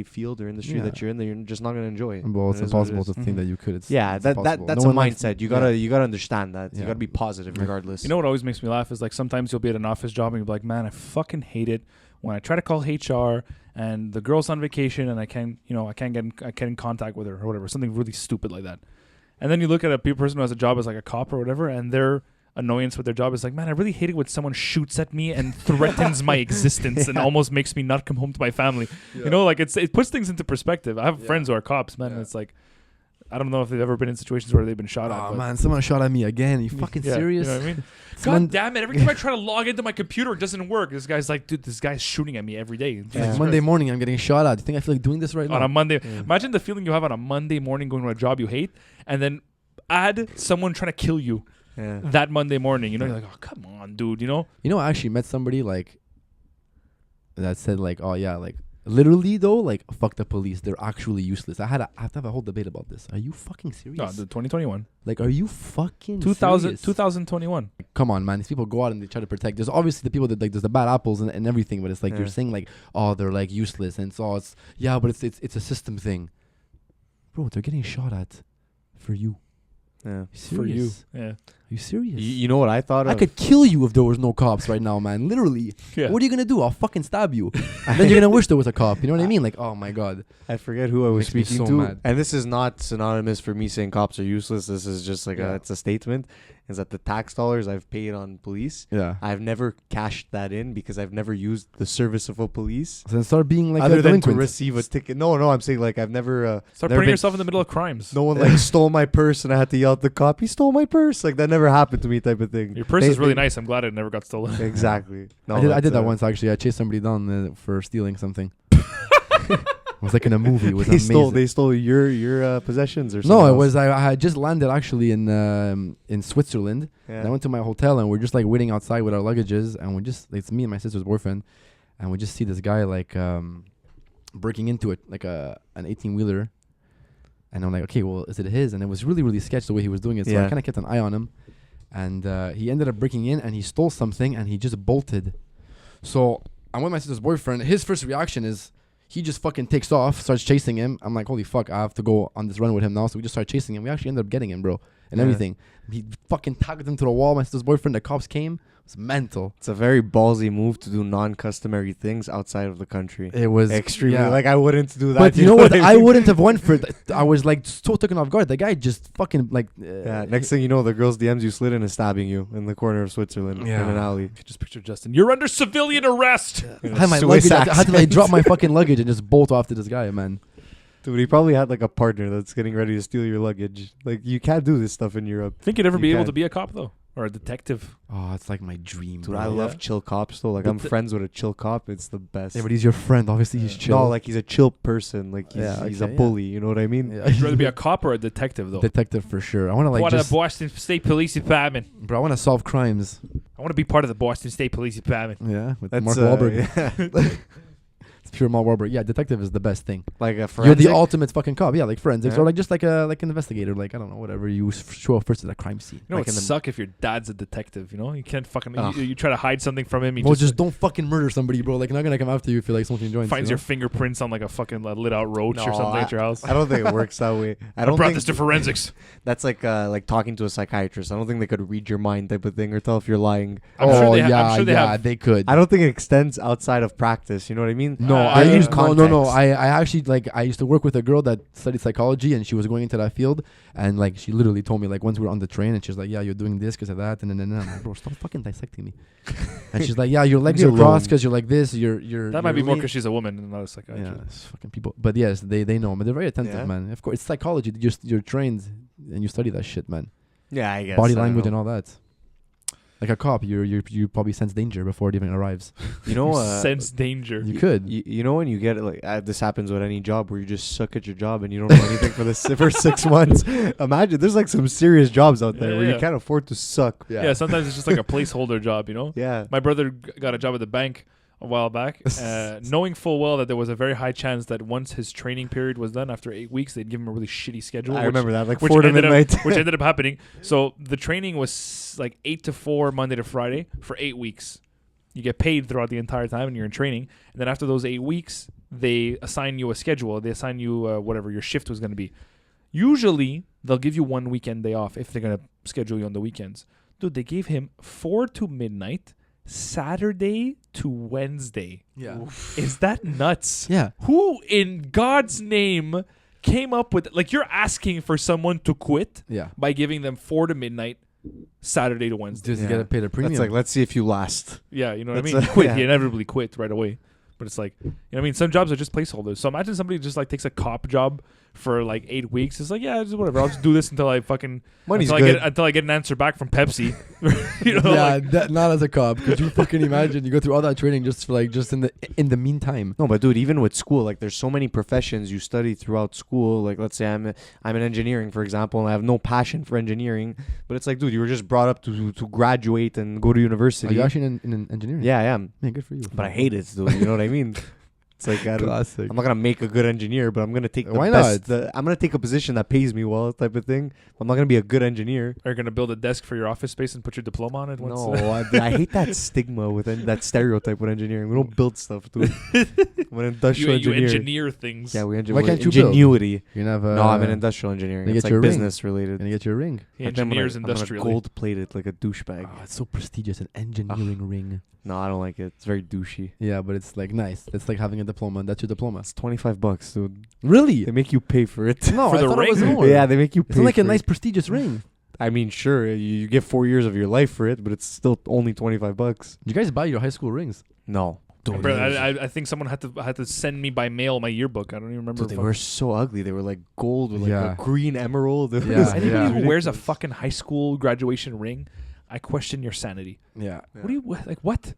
field or industry that you're in that you're just not gonna enjoy. Well, it's It is what it impossible is. to think that you could. It's impossible. that's No a one likes- mindset. You gotta understand that. You Yeah. gotta be positive regardless. You know what always makes me laugh is like sometimes you'll be at an office job and you'll be like, man, I fucking hate it when I try to call HR and the girl's on vacation and I can't get in contact with her or whatever, something really stupid like that. And then you look at a person who has a job as like a cop or whatever, and their annoyance with their job is like, man, I really hate it when someone shoots at me and threatens my existence and almost makes me not come home to my family. You know, like it puts things into perspective. I have friends who are cops, man, and it's like, I don't know if they've ever been in situations where they've been shot at. Oh but man, someone shot at me again. You fucking serious? You know what I mean? Someone- God damn it. Every time I try to log into my computer, it doesn't work. This guy's like, dude, this guy's shooting at me every day. Jesus Monday Christ. morning, I'm getting shot at. Do you think I feel like doing this right On now? a Monday. Imagine the feeling you have on a Monday morning going to a job you hate, and then add someone trying to kill you that Monday morning. You're like, oh, come on, dude. I actually met somebody like that said like, oh yeah, like literally though, like fuck the police. They're actually useless. I have to have a whole debate about this. Are you fucking serious? No, the 2021. Like, are you fucking 2021. Come on, man. These people go out and they try to protect. There's obviously the people that like there's the bad apples and everything, but it's like you're saying like, oh, they're like useless and so it's but it's a system thing. Bro, they're getting shot at for you. Yeah. For you. Yeah. Are you serious? You know what I thought of? I could kill you if there was no cops right now, man. Literally. Yeah. What are you gonna do? I'll fucking stab you. And then you're gonna wish there was a cop. You know what I mean? Like, oh my god. I forget who I was Makes me speaking so to. mad. And this is not synonymous for me saying cops are useless. This is just like it's a statement. Is that the tax dollars I've paid on police, Yeah. I've never cashed that in because I've never used the service of a police. So then start being like other a than to delinquent. receive a ticket. No, I'm saying like I've never Start never putting been- yourself in the middle of crimes. no one like stole my purse and I had to yell at the cop, he stole my purse. Like that never happened to me type of thing. Your purse They- is really they- nice. I'm glad it never got stolen. Exactly. No, I did that's, that once actually. I chased somebody down for stealing something. was like in a movie. It was They amazing. stole your possessions or something. No, it was I had just landed actually in Switzerland. Yeah. And I went to my hotel and we're just like waiting outside with our luggages, and it's me and my sister's boyfriend, and we just see this guy like breaking into it like an 18-wheeler, and I'm like, okay, well, is it his? And it was really really sketchy the way he was doing it, so I Yeah. kind of kept an eye on him, and he ended up breaking in and he stole something and he just bolted. So I'm with my sister's boyfriend. His first reaction is he just fucking takes off, starts chasing him. I'm like, holy fuck, I have to go on this run with him now. So we just start chasing him. We actually ended up getting him, bro, and Yeah. everything. He fucking tagged him to the wall. My sister's boyfriend, the cops came. It was mental. It's a very ballsy move to do non-customary things outside of the country. It was Extremely. yeah. Like I wouldn't do that. But you know what? I mean? wouldn't have went for it. I was like so taken off guard. The guy just fucking like. Yeah. Next thing you know, the girl's DMs you slid in is stabbing you in the corner of Switzerland in an alley. Just picture Justin. You're under civilian arrest. In a I had my Swiss luggage. I had to like accent. drop my fucking luggage and just bolt off to this guy, man. Dude, he probably had like a partner that's getting ready to steal your luggage. Like you can't do this stuff in Europe. Think you'd ever You be able can. to be a cop though, or a detective? Oh, it's like my dream. Dude, bro. I love chill cops though. Like But I'm friends with a chill cop. It's the best. Yeah, but he's your friend. Obviously, he's chill. No, like he's a chill person. Like he's, Yeah, he's a okay, yeah. bully. You know what I mean? Yeah. Would you rather be a cop or a detective though? detective for sure. I want to like Part of just, the Boston State Police Department. bro. I want to solve crimes. I want to be part of the Boston State Police Department. Yeah, with That's Mark Wahlberg. yeah. It's pure Mark Wahlberg. Yeah, detective is the best thing. Like a You're forensic. the ultimate fucking cop. Yeah, like forensics Yeah. or like just like an investigator. Like I don't know, whatever. You show up first at a crime scene. You know, Like it in the- suck if your dad's a detective. You know, you can't fucking. Ugh. You try to hide something from him. He Well, just don't fucking murder somebody, bro. Like, not gonna come after you if you're like smoking joints. finds you your know? fingerprints on like a fucking lit out roach or No, something at your house. I don't think it works that way. I don't brought think this to forensics. that's like talking to a psychiatrist. I don't think they could read your mind type of thing or tell if you're lying. I'm sure they yeah, I'm sure they yeah, have. they could. I don't think it extends outside of practice. You know what I mean? No, I I use used no. context. I actually like I used to work with a girl that studied psychology, and she was going into that field, and like she literally told me like once we were on the train, and she's like, yeah, you're doing this because of that, and then I'm like, bro, stop fucking dissecting me. And she's like, yeah, your legs Leave are me alone. crossed because you're like this. You're That might be you're more lean. because she's a woman and not a psychiatrist. Yeah, it's fucking people. But yes, they know, but they're very attentive, Yeah. man. Of course, it's psychology. You're trained and you study that shit, man. Yeah, I guess. Body I don't language know. and all that. Like a cop, you probably sense danger before it even arrives. You know, sense danger. You could. You know when you get it, like this happens with any job where you just suck at your job and you don't know anything for the first 6 months. Imagine there's like some serious jobs out there Yeah, where yeah. you can't afford to suck. Yeah, sometimes it's just like a placeholder job, you know? Yeah. My brother got a job at the bank a while back, knowing full well that there was a very high chance that once his training period was done, after 8 weeks, they'd give him a really shitty schedule. I remember that, like which 4 to ended up- midnight. which ended up happening. So the training was like 8 to 4 Monday to Friday for 8 weeks. You get paid throughout the entire time and you're in training. And then after those 8 weeks, they assign you a schedule. They assign you whatever your shift was going to be. Usually, they'll give you 1 weekend day off if they're going to schedule you on the weekends. Dude, they gave him 4 to midnight, Saturday to Wednesday. Yeah. Is that nuts? Yeah. Who in God's name came up with, like, you're asking for someone to quit Yeah. by giving them 4 to midnight, Saturday to Wednesday. Just Yeah. you gotta pay the premium. That's like, let's see if you last. Yeah, you know what I That's mean? a- He quit. yeah. He inevitably quit right away. But it's like, you know what I mean? Some jobs are just placeholders. So imagine somebody just like takes a cop job for like 8 weeks. It's like, yeah, just whatever. I'll just do this until I fucking Money's until good. I get an answer back from Pepsi. You know, yeah, like, that, not as a cop. Could you fucking imagine? You go through all that training just for like just in the meantime. No, but dude, even with school, like there's so many professions you study throughout school. Like let's say I'm in engineering, for example, and I have no passion for engineering, but it's like, dude, you were just brought up to graduate and go to Are university. you actually in engineering? Yeah, I am, Man, good for you. but I hate it, dude. You know what I mean? It's like I don't, Classic. I'm not gonna make a good engineer, but I'm gonna take the Why best. not? I'm gonna take a position that pays me well, type of thing. I'm not gonna be a good engineer. are you going to build a desk for your office space and put your diploma on it? Once, No, I hate that stigma with that stereotype with engineering. We don't build stuff, dude. I'm an industrial you engineer. engineer things. Yeah, we Why can't you build? ingenuity. You're gonna have No, I'm in industrial engineering. you It's get like your ring. business related. Gonna get your ring. He But then I'm gonna- engineers I'm gonna industrially. gold plated like a douchebag. Oh, it's so prestigious, an engineering ring. No, I don't like it. It's very douchey. Yeah, but it's like nice. It's like having a diploma. That's your diploma. It's $25, dude. Really? They make you pay for it. No, For I the thought it was ring? more. Yeah, they make you pay. It's like a for nice it. prestigious ring. I mean, sure, you get 4 years of your life for it, but it's still only $25. Did you guys buy your high school rings? No, Bro, I think someone had to send me by mail my yearbook. I don't even remember. dude, they fucking- were so ugly. They were like gold with like Yeah. a green emerald. It Yeah, was Anybody yeah. who wears a ridiculous. fucking high school graduation ring, I question your sanity. Yeah. What do you like? What?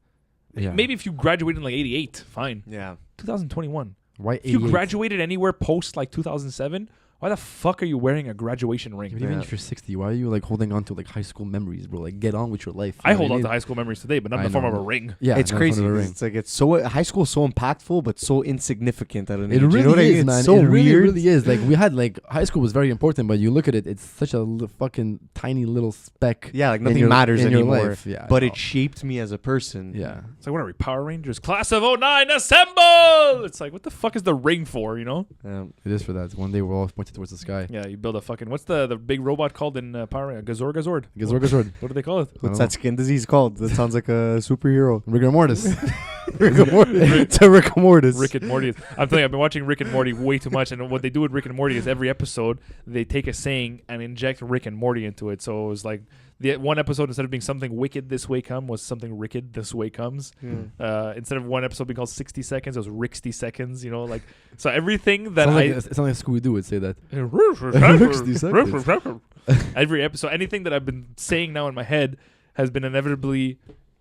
Yeah. Maybe if you graduated in like '88, fine. Yeah. 2021. Why If you 88? graduated anywhere post like 2007, why the fuck are you wearing a graduation ring? But even if you're 60, why are you like holding on to like high school memories, bro? Like get on with your life. I hold on to high school memories today, but not in the I form of know. a ring. Yeah, it's not crazy. in front of a 'cause ring. It's like it's so high school is so impactful, but so insignificant at an It age. really You know what I mean? is, It's man. so it really, weird. really is. Like we had like high school was very important, but you look at it, it's such a fucking tiny little speck. Yeah, like in nothing your- matters in your anymore. life. Yeah, But no. it shaped me as a person. Yeah. It's like, what are we, Power Rangers? Class of 09, assemble! It's like, what the fuck is the ring for, you know? It is for that. One day we're all pointed towards the sky. Yeah, you build a fucking, what's the big robot called in Power Rangers? Gazord? Gazord. What do they call it? What's Oh. that skin disease called? That sounds like a superhero. Rigor mortis. It's a Rick Mortis. Rick and Morty. I'm telling you, I've been watching Rick and Morty way too much, and what they do with Rick and Morty is every episode they take a saying and inject Rick and Morty into it. So it was like the one episode, instead of being something wicked this way come, was something wicked this way comes. Instead of one episode being called 60 seconds, it was Rixty seconds. You know, like so everything that Sounds like Scooby Doo would say that. 60 every episode, anything that I've been saying now in my head has been inevitably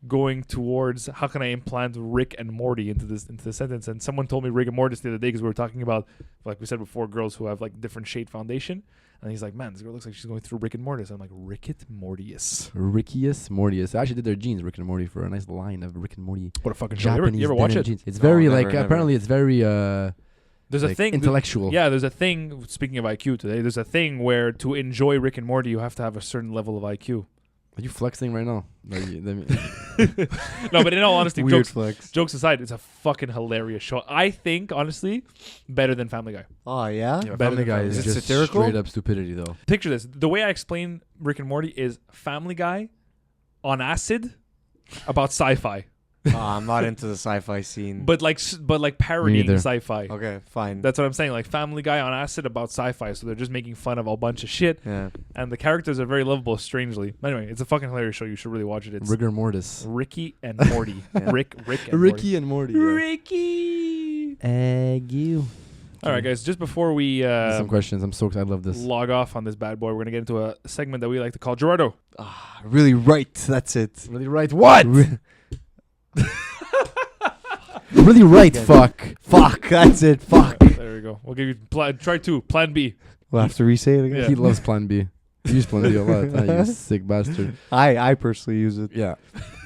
going towards how can I implant Rick and Morty into the sentence. And someone told me Rick and Morty the other day because we were talking about, like we said before, girls who have like different shade foundation. And he's like, man, this girl looks like she's going through Rick and Mortis. I'm like, Ricket Mortius. Rickius Mortius. I actually did their jeans, Rick and Morty, for a nice line of Rick and Morty. What a fucking show. Japanese You ever watch denim it? jeans. It's No, very never, like never. apparently it's very There's a like, thing. intellectual. Yeah, there's a thing. Speaking of IQ today, there's a thing where to enjoy Rick and Morty, you have to have a certain level of IQ. Are you flexing right now? No, but in all honesty, Weird jokes flex. jokes aside, it's a fucking hilarious show. I think, honestly, better than Family Guy. Oh, yeah? Yeah, Better Family than Guy Family is Guy. Is it just satirical? straight up stupidity though. Picture this. The way I explain Rick and Morty is Family Guy on acid about sci-fi. Oh, I'm not into the sci-fi scene. But like parodying neither. sci-fi. Okay, fine. That's what I'm saying. Like Family Guy on acid about sci-fi. So they're just making fun of a bunch of shit. Yeah. And the characters are very lovable, strangely. Anyway, it's a fucking hilarious show. You should really watch it. It's Rigor mortis. Ricky and Morty. Yeah. Rick and Ricky and Morty. Morty. Ricky. Egg you. All right, guys. Just before we Some questions. I'm so excited. I love this. log off on this bad boy, we're gonna get into a segment that we like to call Gerrardo. Really right. That's it. Really right. What? Re- Really right. Okay. Fuck. That's it. Fuck. There we go. We'll give you try two. Plan B. We'll have to re-say it again. Yeah. He loves Plan B. You use Plan B a lot. Huh, you sick bastard. I personally use it. Yeah.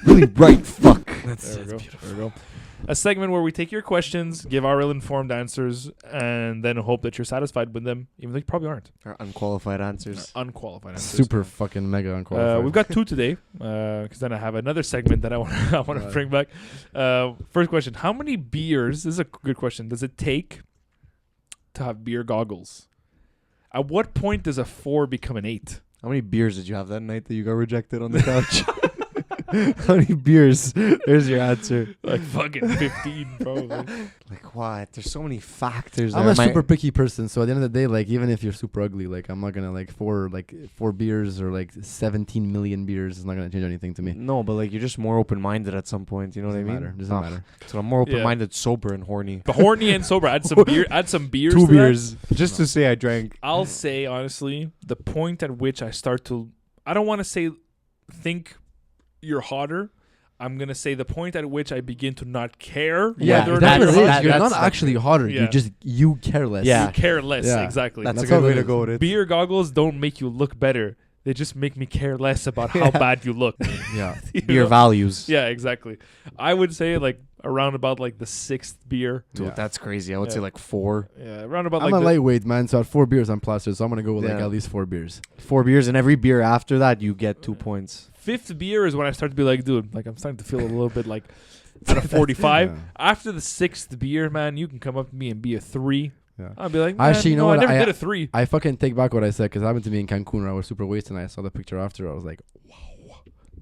Really right. Fuck. That's There we go. There we go. A segment where we take your questions, give our ill-informed answers, and then hope that you're satisfied with them, even though you probably aren't. Or unqualified answers. Unqualified answers. Super fucking mega unqualified. We've got two today, because then I have another segment that I want to Right. bring back. First question: how many beers? This is a good question. Does it take to have beer goggles? At what point does a 4 become an 8? How many beers did you have that night that you got rejected on the couch? How many beers? There's your answer. Like fucking 15, probably. Like what? There's so many factors. I'm there. a super picky person, so at the end of the day, like even if you're super ugly, like I'm not gonna like four beers or like 17 million beers is not gonna change anything to me. No, but like you're just more open-minded at some point. You know what I mean? Doesn't matter. So I'm more open-minded, sober, and horny. But horny and sober. Add some beer. Add some beers. Two to that. beers, just to say I drank. I'll say honestly, the point at which I start to, I don't want to say, think you're hotter. I'm gonna say the point at which I begin to not care Yeah, whether or that's not what you're it is. hot. You're that's not actually hotter. Yeah. You care less. Yeah. You care less. Yeah. Exactly. That's a That's good all way it to is. go with it. Beer goggles don't make you look better. They just make me care less about how bad you look. Yeah. You Beer know? values. Yeah, exactly. I would say like around about like the 6th beer. Dude, Yeah. that's crazy. I would Yeah. say like 4. Yeah, around about I'm like a lightweight man, so at 4 beers I'm plastered. So I'm gonna go with like Yeah. at least 4 beers. 4 beers, and every beer after that, you get 2 points. 5th beer is when I start to be like, dude, like I'm starting to feel a little bit like out of 45. Yeah. After the 6th beer, man, you can come up to me and be a 3. Yeah. I'll be like, man, Actually, you know I what? never I- did a 3. I fucking take back what I said because it happened to me in Cancun where I was super wasted and I saw the picture after. I was like, wow,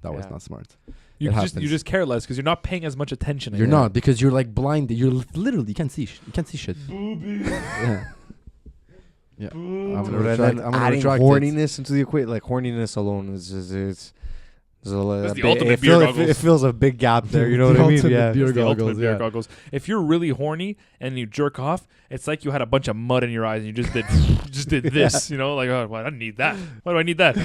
that was Yeah. not smart. You It just happens. care less because you're not paying as much attention. You're anymore. not because you're like blind. You're literally you can't see. You can't see shit. Yeah. Yeah. I'm gonna Dude, and retract. then I'm gonna adding retract it. horniness into the equation, like horniness alone is it's a That's the bit- ultimate it beer feel- goggles. It feels a big gap there. You know The what I mean? ultimate Yeah. beer It's the ultimate goggles, beer yeah. goggles. If you're really horny and you jerk off, it's like you had a bunch of mud in your eyes and you just did this. You know, like, oh, well, I don't need that. Why do I need that?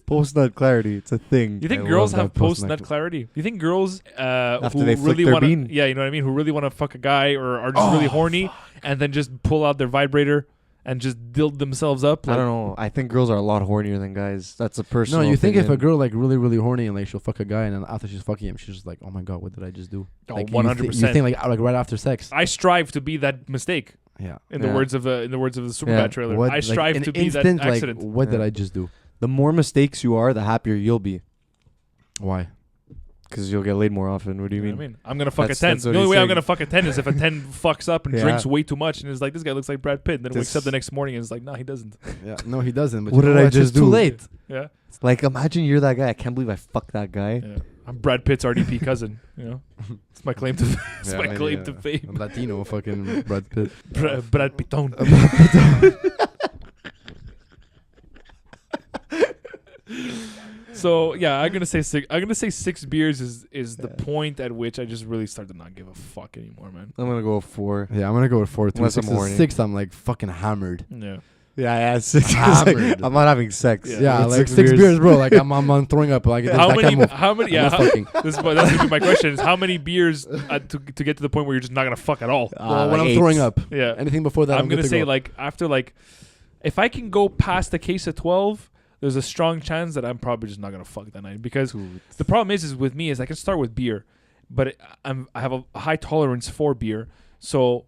Post nut clarity. It's a thing. You think I girls love have that post post-nut nut clarity? You think girls After who they flick really their want to, bean? yeah, you know what I mean, who really want to fuck a guy or are just really horny and then just pull out their vibrator and just dild themselves up? I don't know. I think girls are a lot hornier than guys. That's a personal. No, you think if a opinion. girl like really, really horny and like she'll fuck a guy and then after she's fucking him, she's just like, oh my god, what did I just do? Oh, Like 100%. You think like right after sex? I strive to be that mistake. Yeah. In the Yeah. words of the Superbad Yeah. trailer, What, I like, strive an to be that instant, accident. Like, what did Yeah. I just do? The more mistakes you are, the happier you'll be. Why? Because you'll get laid more often. What do you You know mean? what I mean? I'm gonna fuck That's- a 10. that's what The only he's way I'm saying. gonna fuck a 10 is if a 10 fucks up and Yeah. drinks way too much and is like, this guy looks like Brad Pitt. And then wakes up This- the next morning and is like, no, he doesn't. Yeah. No, he doesn't. But What you know did I It's just too do? late. Yeah. Like, imagine you're that guy. I can't believe I fucked that guy. Yeah. I'm Brad Pitt's RDP cousin. You know, it's my claim to it's Yeah, my maybe, claim to fame. Latino fucking Brad Pitt. Brad Pittone. So yeah, I'm gonna say six. I'm gonna say 6 beers is the point at which I just really start to not give a fuck anymore, man. I'm gonna go with 4. Yeah, I'm gonna go with 4 too. Unless I'm 6 is horny. 6, I'm like fucking hammered. Yeah. Yeah, 6. Hammered. I'm not having sex. Yeah. Yeah, With like 6 beers, bro. Like I'm throwing up. Like How that many? kind of move. How many? I'm Yeah. not fucking. That's gonna be my question: is how many beers to get to the point where you're just not gonna fuck at all? Well, when like I'm throwing 8. up, Yeah. anything before that, I'm good gonna to say go. like after like, if I can go past the case of 12, there's a strong chance that I'm probably just not gonna fuck that night because the problem is with me is I can start with beer, but I have a high tolerance for beer. So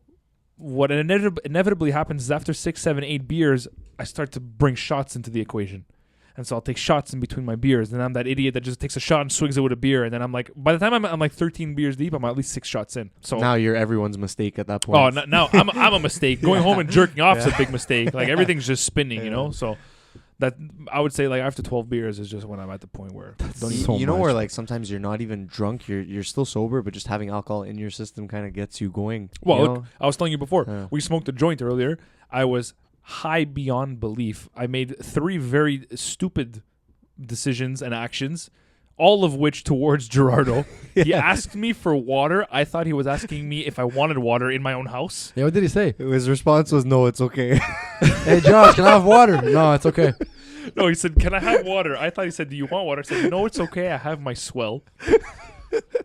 what inevitably happens is after 6, 7, 8 beers, I start to bring shots into the equation. And so I'll take shots in between my beers. And I'm that idiot that just takes a shot and swigs it with a beer. And then I'm like, by the time I'm like 13 beers deep, I'm at least 6 shots in. So Now you're everyone's mistake at that point. oh, now I'm a mistake. Going home and jerking off is a big mistake. Like everything's just spinning, you Yeah. know. So that I would say like after 12 beers is just when I'm at the point where don't You, even, so you know much. where like sometimes you're not even drunk, you're still sober, but just having alcohol in your system kind of gets you going. well, you look, know? I was telling you before. Yeah. We smoked a joint earlier. I was high beyond belief. I made 3 very stupid decisions and actions, all of which towards Gerardo. He asked me for water. I thought he was asking me if I wanted water in my own house. Yeah, what did he say? His response was, "No, it's okay." Hey, Josh, can I have water? No, it's okay. No, he said, "Can I have water?" I thought he said, "Do you want water?" I said, "No, it's okay. I have my swell."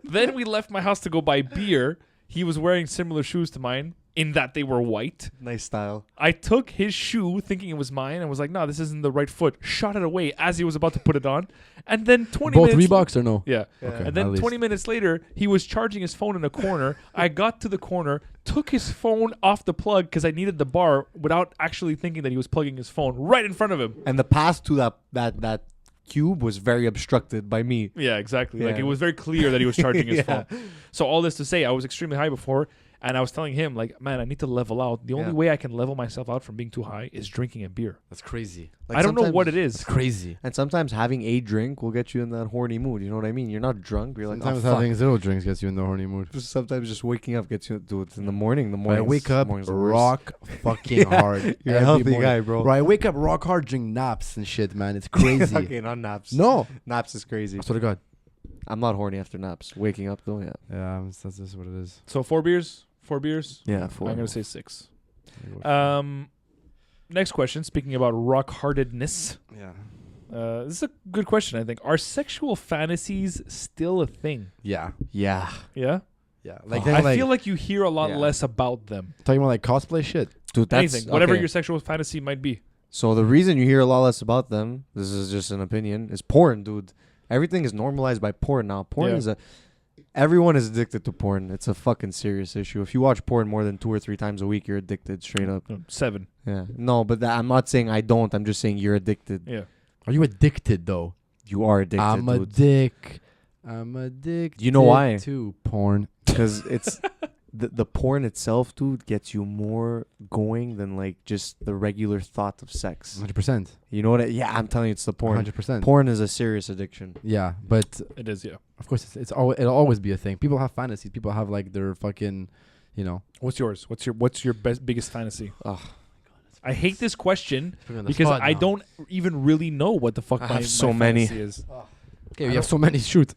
Then we left my house to go buy beer. He was wearing similar shoes to mine in that they were white. Nice style. I took his shoe thinking it was mine and was like, no, this isn't the right foot. Shot it away as he was about to put it on. And then 20 Both minutes... Reeboks or no? Yeah. Okay. And then at least. 20 minutes later, he was charging his phone in a corner. I got to the corner, took his phone off the plug because I needed the bar without actually thinking that he was plugging his phone right in front of him. And the path to that cube was very obstructed by me. Yeah, exactly. Like Yeah. it was very clear that he was charging his Yeah. phone. So all this to say, I was extremely high before, and I was telling him, like, man, I need to level out. The only Yeah. way I can level myself out from being too high is drinking a beer. That's crazy. Like I don't know what sometimes- it It's is. crazy. And sometimes having a drink will get you in that horny mood. You know what I mean? You're not drunk. You're like, Sometimes oh, having 0 drinks gets you in the horny mood. Sometimes just waking up gets you. Dude, in the morning. The Bro, I morning. wake up morning's the worst. rock fucking Yeah, hard. You're a every healthy morning. guy, bro. Bro, I wake up rock hard, drink naps and shit, man. It's crazy. Okay, not naps. No. Naps is crazy. I swear to God. I'm not horny after naps. Waking up though, yeah. Yeah, that's just what it is. So 4 beers? 4 beers? Yeah, I'm 4. going to say 6. Next question, speaking about rock-heartedness. Yeah. This is a good question, I think. Are sexual fantasies still a thing? Yeah. Yeah. Yeah? Yeah. Like, Oh, then, I like feel like you hear a lot Yeah. less about them. talking about like cosplay shit. Dude, that's Anything. Whatever okay. your sexual fantasy might be. So the reason you hear a lot less about them, this is just an opinion, is porn, dude. Everything is normalized by porn now. Porn Yeah. is everyone is addicted to porn. It's a fucking serious issue. If you watch porn more than 2 or 3 times a week, you're addicted straight up. 7. Yeah. No, but I'm not saying I don't. I'm just saying you're addicted. Yeah. Are you addicted though? You are addicted, I'm a dude. dick. I'm addicted. You know why? To porn. Because it's the porn itself, dude, gets you more going than like just the regular thought of sex. 100%. You know what? Yeah, I'm telling you, it's the porn. 100%. Porn is a serious addiction. Yeah, but It is, yeah. of course it'll always be a thing. People have fantasies. People have like their fucking, you know. What's yours? What's your biggest fantasy? Ugh. I hate this question Put me on the because spot I now. don't even really know what the fuck I my, have so my many. fantasy is. Okay, we have so many. Shoot.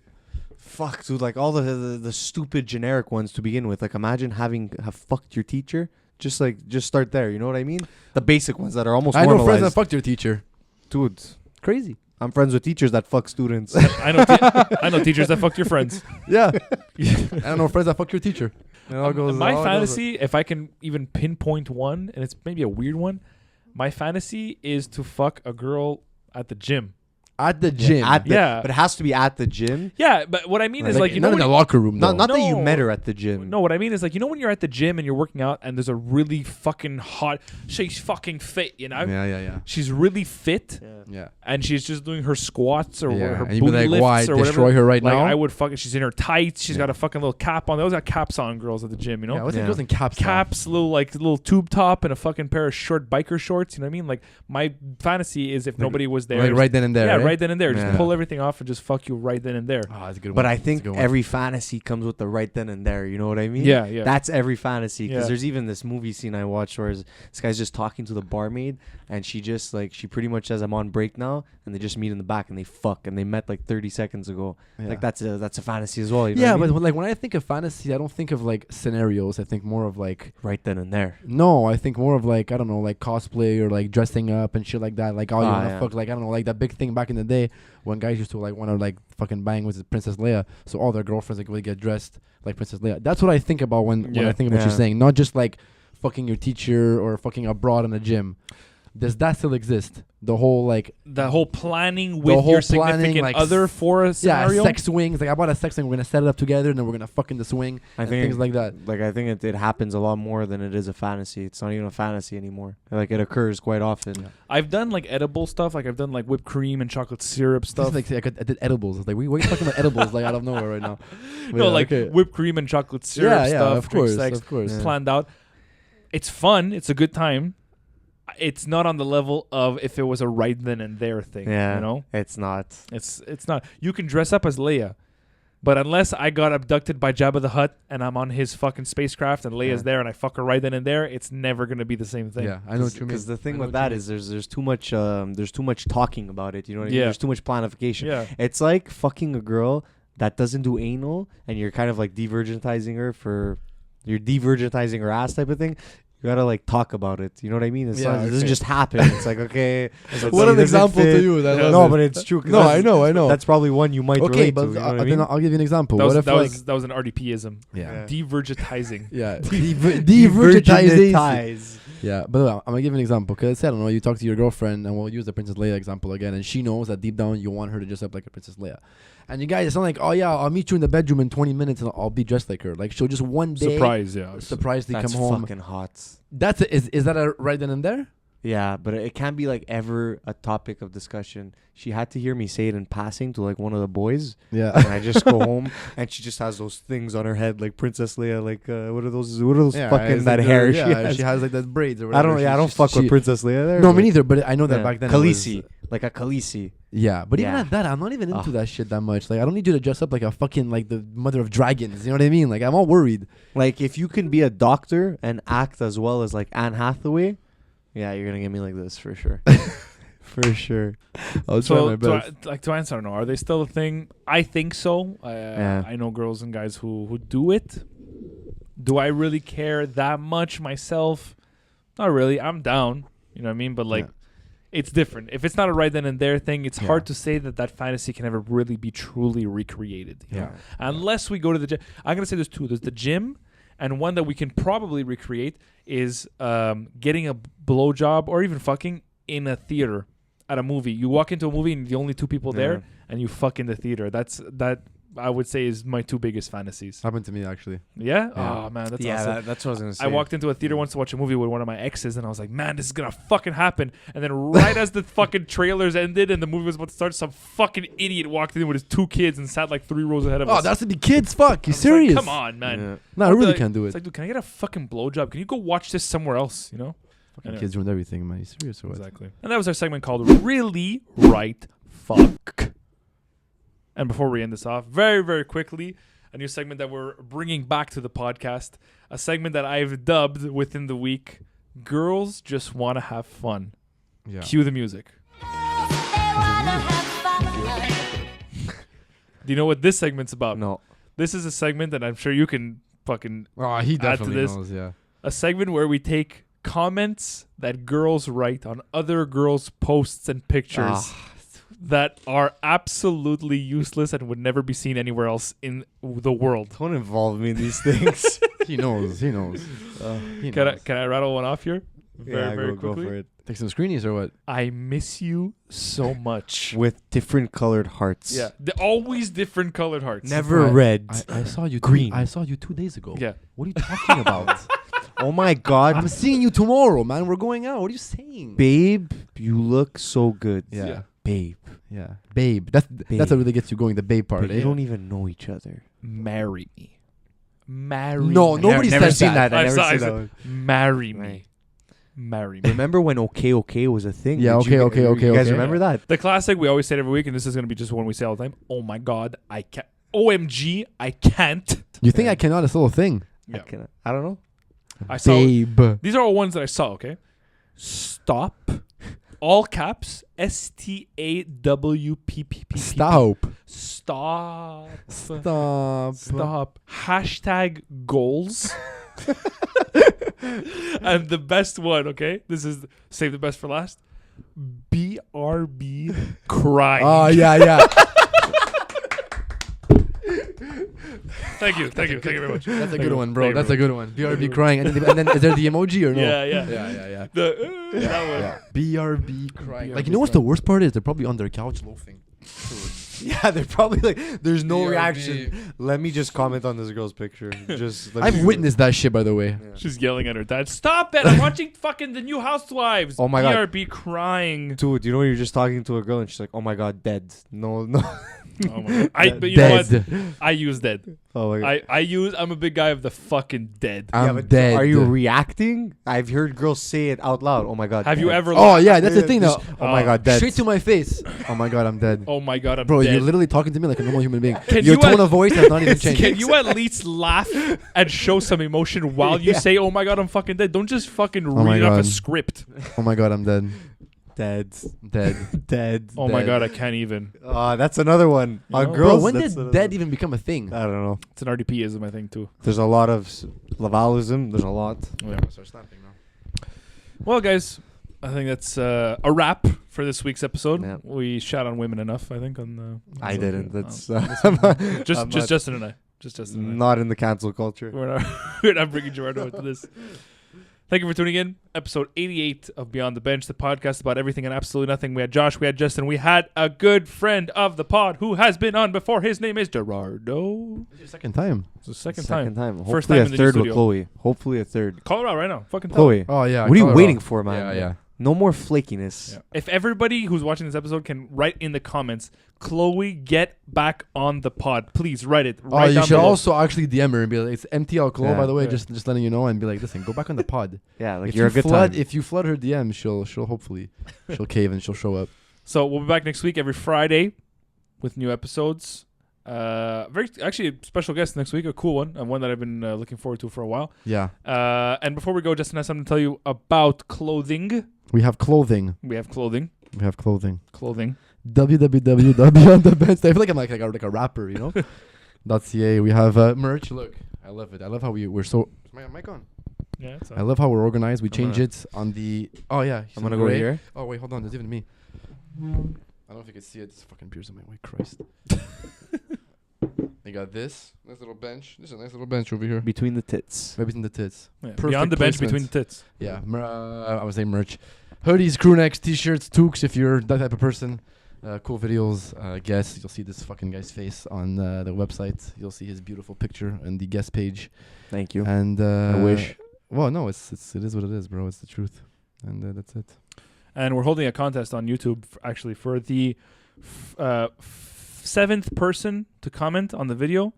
Fuck, dude, like all the stupid generic ones to begin with. Like imagine have fucked your teacher. Just start there. You know what I mean? The basic ones that are almost I know normalized. friends that fucked your teacher. Dude, Crazy. I'm friends with teachers that fuck students. I know teachers that fucked your friends. Yeah. I don't know friends that fuck your teacher. It all goes. My it all goes- fantasy, if I can even pinpoint one, and it's maybe a weird one, my fantasy is to fuck a girl at the gym. at the gym. Yeah. But it has to be at the gym. Yeah, but what I mean is like you know not in when the locker room. Not though. that you No. met her at the gym. No, what I mean is like you know when you're at the gym and you're working out and there's a really fucking hot, she's fucking fit, you know. Yeah. She's really fit Yeah. and she's just doing her squats or Yeah, her and you'd be booty like, lifts why or whatever. destroy her right like, now? I would fucking. She's in her tights. She's Yeah. got a fucking little cap on. They always got caps on, girls at the gym. You know, Yeah, what's it Yeah. goes in caps? now? caps, little tube top, and a fucking pair of short biker shorts. You know what I mean? Like my fantasy is if nobody was there, Like just- right then and there. yeah, eh? right then and there, Yeah. just pull everything off and just fuck you right then and there. Oh, that's a good one. But I That's a think good one. every fantasy comes with the right then and there. You know what I mean? Yeah, yeah. That's every fantasy. Because Yeah. there's even this movie scene I watched where this guy's just talking to the barmaid, and she just like she pretty much says, "I'm on break now," and they just meet in the back and they fuck, and they met like 30 seconds ago. Yeah. Like that's a fantasy as well. You know Yeah, what I but mean? like when I think of fantasy, I don't think of like scenarios. I think more of like right then and there. no. I think more of like I don't know, like cosplay or like dressing up and shit like that. Like oh, you Ah, wanna yeah. fuck like I don't know, like that big thing back in the day when guys used to like want to like fucking bang with Princess Leia. So all their girlfriends like would get dressed like Princess Leia. That's what I think about when I Yeah. think of what Yeah. you're saying. Not just like fucking your teacher or fucking a broad in a gym. Does that still exist? The whole like The whole planning The with whole your planning, significant like, other for a scenario. sex swings. Like I bought a sex swing. We're gonna set it up together and then we're gonna fuck in the swing I and think things like that. Like I think it happens a lot more than it is a fantasy. It's not even a fantasy anymore. Like it occurs quite often. I've done like edible stuff. Like I've done like whipped cream and chocolate syrup Stuff stuff. like I did edibles. It's like we talking about edibles like out of nowhere right now. But No, yeah, like okay. whipped cream and chocolate syrup yeah, stuff. of drink course, sex, of course. Yeah. planned out. It's fun. It's a good time. It's not on the level of if it was a right then and there thing. Yeah, You know? it's not. It's not. You can dress up as Leia. But unless I got abducted by Jabba the Hutt and I'm on his fucking spacecraft and Leia's Yeah. there and I fuck her right then and there, it's never gonna be the same thing. Yeah, I know what you mean. Because the I thing know with what you that mean. is there's too much talking about it. You know what I mean? Yeah. There's too much planification. Yeah. It's like fucking a girl that doesn't do anal, and you're kind of like de-virginizing her you're de-virginizing her ass type of thing. You gotta like talk about it. You know what I mean? It's Yeah, not, it doesn't okay. just happen. It's like okay. What see, an does it example fit? to use. I love No, it. but it's true. 'cause No, that's- I know. That's probably one you might Okay, relate but to. You know what I then mean? I'll give you an example. That What was, if that, like was, that was an RDPism. yeah, De-virgitizing. yeah, de-virginization. Virginize. Yeah, but I'm gonna give you an example because I don't know. You talk to your girlfriend, and we'll use the Princess Leia example again, and she knows that deep down you want her to dress up like a Princess Leia. And you guys, it's not like, oh yeah, I'll meet you in the bedroom in 20 minutes and I'll be dressed like her. Like she'll just one day Surprise, yeah. surprisingly That's come home. fucking hot. That's is that a right then and there? Yeah, but it can't be like ever a topic of discussion. She had to hear me say it in passing to like one of the boys, Yeah. and I just go home and she just has those things on her head like Princess Leia. Like what are those? What are those fucking it's that like hair? Yeah, she has. has like that braids or I whatever. don't. Yeah, I don't fuck with Princess Leia. There. No, but- me neither. But I know that Yeah. back then. it was- Khaleesi, like a Khaleesi. Yeah, but even Yeah. at that, I'm not even into Oh. that shit that much. Like, I don't need you to dress up like a fucking like the mother of dragons. You know what I mean? Like, I'm all worried. Like if you can be a doctor and act as well as like Anne Hathaway, yeah, you're gonna get me like this for sure. For sure. I'll try my best. To answer, I don't know. Are they still a thing? I think so. Yeah. I know girls and guys who do it. Do I really care that much myself? Not really. I'm down. You know what I mean? But like, it's different. If it's not a right then and there thing, it's hard to say that fantasy can ever really be truly recreated. You know? Unless we go to the gym. I'm gonna say there's two. There's the gym, and one that we can probably recreate is getting a blowjob or even fucking in a theater at a movie. You walk into a movie and the only two people there, and you fuck in the theater. That I would say is my two biggest fantasies. Happened to me actually. Yeah? Yeah. Oh man, that's yeah, awesome. that's what I was gonna say. I walked into a theater once to watch a movie with one of my exes, and I was like, "Man, this is gonna fucking happen." And then, right as the fucking trailers ended and the movie was about to start, some fucking idiot walked in with his two kids and sat like 3 rows ahead of us. Oh, that's to be kids. Fuck, you I was serious? Like, come on, man. Yeah. No, I I'd be really like- can't do It's it. like, dude, can I get a fucking blowjob? Can you go watch this somewhere else? You know? Fucking Anyway. kids ruined everything, man. You serious or what? Exactly. And that was our segment called Really Right Fuck. And before we end this off, very, very quickly, a new segment that we're bringing back to the podcast, a segment that I've dubbed within the week, Girls Just Want to Have Fun. Yeah. Cue the music. Do you know what this segment's about? No. This is a segment that I'm sure you can fucking... Oh, he Add to definitely this. knows. Yeah. A segment where we take comments that girls write on other girls' posts and pictures. that are absolutely useless and would never be seen anywhere else in the world. Don't involve me in these things. He knows. He knows. Can I rattle one off here? Go for it. Take some screenies or what? I miss you so much. With different colored hearts. Yeah, always different colored hearts. Never red. I saw you. Green. I saw you 2 days ago. Yeah. What are you talking about? Oh my God. I'm seeing you tomorrow, man. We're going out. What are you saying? Babe, you look so good. Yeah. Babe. Yeah. Babe. That's what really gets you going. The babe part. But Eh? you don't even know each other. Marry me. Marry No, me. nobody never said seen that. that. I never I seen said- that one. Marry me. Marry me. Remember when okay was a thing? Yeah, Did you- okay. You guys okay. remember that? The classic we always say it every week, and this is going to be just one we say all the time. Oh my God, I can't. OMG, I can't. You think I cannot? It's still a thing. Yeah. I don't know. I saw. Babe. These are all ones that I saw, okay? Stop. All caps. STAWPPP. Stop. Stop. Stop. Stop. Hashtag goals. And the best one, okay? This is save the best for last. BRB crying. Oh, yeah. Thank you very much. That's a Thank good you. one, bro. Thank you That's very a good one. BRB crying. And then is there the emoji or no? Yeah. Yeah. That one. Yeah. BRB crying. BRB Like, you know what's the worst part is? They're probably on their couch loafing. Yeah, they're probably like, there's no BRB. reaction. Let me just comment on this girl's picture. Just. let I've me- witnessed that shit, by the way. Yeah. She's yelling at her dad. Stop it! I'm watching fucking the new Housewives. Oh my God. BRB crying. Dude, you know when you're just talking to a girl and she's like, "Oh my God, dead." No. Oh my God. But you know what? Dead. I use dead. Oh my God. I'm a big guy of the fucking dead. I'm but dead. Are you reacting? I've heard girls say it out loud. Oh my God. Have you dead. ever? Oh, yeah. That's the thing now. Oh my God, dead. Straight to my face. Oh, my God, I'm dead. Oh my God, I'm Bro, dead. you're literally talking to me like a normal human being. Can Your you tone at- of voice has not even changed. Can you at least laugh and show some emotion while you Yeah. say, "Oh my God, I'm fucking dead"? Don't just fucking my read off a God. script. Oh, my God, I'm dead. Dead. Dead. Dead. Oh my Dead. God, I can't even. That's another one. You On know? girls. Bro, when that's did another dead one. even become a thing? I don't know. It's an RDPism, I think, too. There's a lot of Lavalism. There's a lot. Yeah. Well, guys, I think that's a wrap for this week's episode. Yeah. We shat on women enough, I think. On the I didn't. That's just I'm Justin and I. Just Justin and I. not in the cancel culture. We're not bringing Gerrardo into this. Thank you for tuning in. Episode 88 of Beyond the Bench, the podcast about everything and absolutely nothing. We had Josh, we had Justin, we had a good friend of the pod who has been on before. His name is Gerrardo. It's your second time. It's the second time. Hopefully First time a in the new third with studio. Chloe. Hopefully a third. Call her out right now. Fucking tell Chloe. Oh, yeah. What are you Colorado. waiting for, man? Yeah. No more flakiness. Yeah. If everybody who's watching this episode can write in the comments, Chloe, get back on the pod. Please write it. Oh, Right you down should below. also actually DM her and be like, it's MTL Chloe, Yeah. by the way, Yeah. just letting you know, and be like, listen, go back on the pod. Yeah, like If you're you a good flood, time. if you flood her DM, she'll hopefully she'll cave and she'll show up. So we'll be back next week every Friday with new episodes. Very actually a special guest next week, a cool one, and one that I've been looking forward to for a while. Yeah. And before we go, Justin has something to tell you about clothing. We have clothing. We have clothing. We have clothing. Clothing. www.beyondthebest. I feel like I'm like a rapper, you know? .ca. We have merch. Look, I love it. I love how we're so. Is my mic on? Yeah. It's I love how we're organized. We change gonna- it on the. Oh yeah. I'm gonna go here. Oh wait, hold on. There's even me. I don't know if you can see it. It's fucking piercing my white Christ. They got this nice little bench. This is a nice little bench over here. Between the tits. Maybe it's in the tits. Perfect Beyond the bench placement. between the tits. Yeah, I would say merch. Hoodies, crew necks, t-shirts, toques if you're that type of person. Cool videos, guests. You'll see this fucking guy's face on the website. You'll see his beautiful picture on the guest page. Thank you. And I wish. Well, no, it is what it is, bro. It's the truth, and that's it. And we're holding a contest on YouTube actually for the seventh person to comment on the video.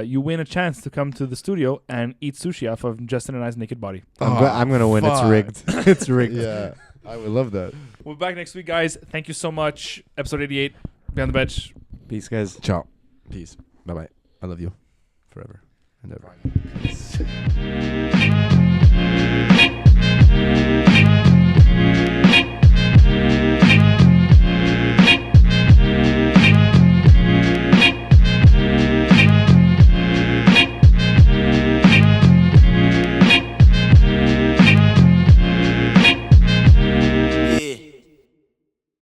You win a chance to come to the studio and eat sushi off of Justin and I's naked body. I'm gonna win. It's fuck. rigged. It's rigged. Yeah, I would love that. We'll be back next week, guys. Thank you so much. Episode 88, Beyond the Bench. Peace, guys. Ciao, peace, bye bye. I love you, forever and ever.